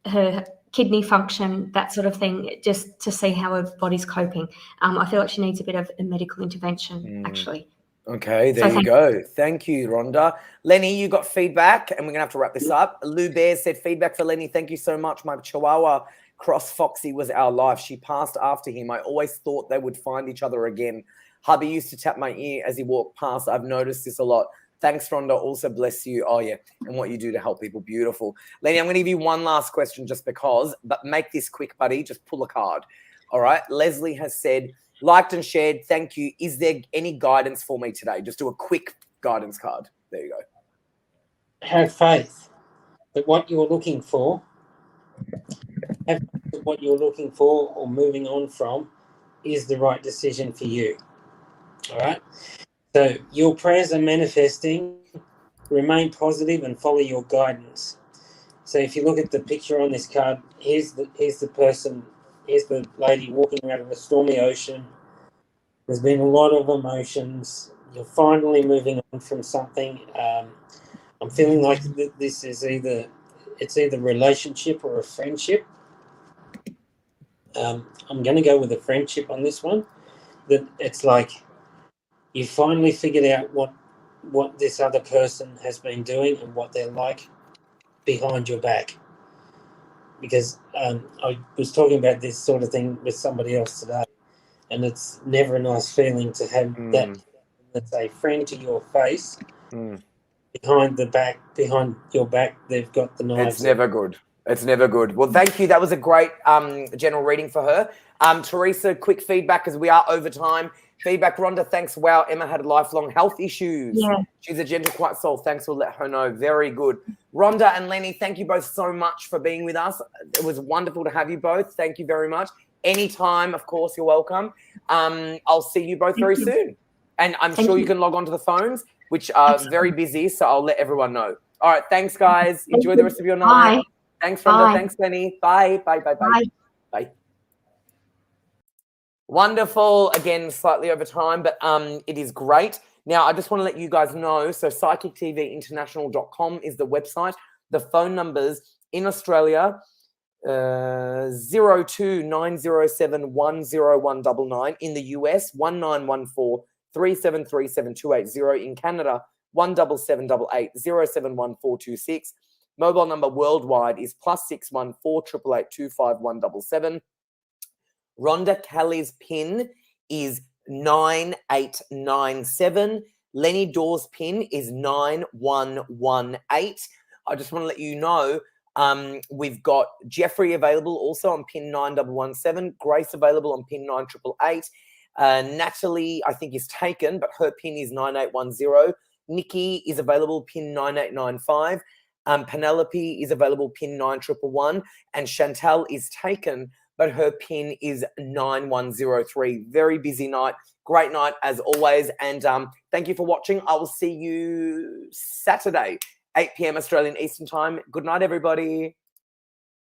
her kidney function, that sort of thing, just to see how her body's coping. I feel like she needs a bit of a medical intervention, actually. Okay, there you go. Thank you, Rhonda. Lenny, you got feedback, and we're going to have to wrap this up. Lou Bear said, feedback for Lenny. Thank you so much. My Chihuahua Cross Foxy was our life. She passed after him. I always thought they would find each other again. Hubby used to tap my ear as he walked past. I've noticed this a lot. Thanks, Rhonda. Also, bless you. Oh, yeah. And what you do to help people. Beautiful. Lenny, I'm going to give you one last question just because, but make this quick, buddy. Just pull a card. All right. Leslie has said, liked and shared. Thank you. Is there any guidance for me today? Just do a quick guidance card. There you go. Have faith that what you're looking for, or moving on from is the right decision for you. All right. So your prayers are manifesting. Remain positive and follow your guidance. So if you look at the picture on this card, here's the person, here's the lady walking out of a stormy ocean. There's been a lot of emotions. you're finally moving on from something. I'm feeling like this is either relationship or a friendship. I'm going to go with a friendship on this one. That it's like you finally figured out what this other person has been doing and what they're like behind your back. Because I was talking about this sort of thing with somebody else today, and it's never a nice feeling to have that that's a friend to your face. Behind your back, they've got the knives. It's never good. It's never good. Well, thank you. That was a great general reading for her. Teresa, quick feedback as we are over time. Feedback, Rhonda, thanks. Wow, Emma had lifelong health issues. Yeah. She's a gentle, quiet soul. Thanks for letting her know. Very good. Rhonda and Lenny, thank you both so much for being with us. It was wonderful to have you both. Thank you very much. Anytime, of course, you're welcome. I'll see you both very soon. And I'm sure you can log on to the phones, which are very busy, so I'll let everyone know. All right, thanks, guys. Enjoy the rest of your night. Bye. Thanks, Rhonda. Bye. Thanks, Lenny. Bye. Bye. Bye. Bye. Bye. Bye. Wonderful. Again, slightly over time, but it is great. Now, I just want to let you guys know, so psychictvinternational.com is the website. The phone numbers in Australia, 02-907-10199. In the US, 1914-373-7280. In Canada, 17788-071426. Mobile number worldwide is +61 488 25177. Rhonda Kelly's pin is 9897. Lenny Dawes' pin is 9118. I just want to let you know we've got Jeffrey available also on pin 9117. Grace available on pin 9888. Natalie, I think, is taken, but her pin is 9810. Nikki is available pin 9895. Penelope is available pin 9111. And Chantal is taken, but her pin is 9103. Very busy night. Great night as always. And thank you for watching. I will see you Saturday, 8 p.m. Australian Eastern Time. Good night, everybody.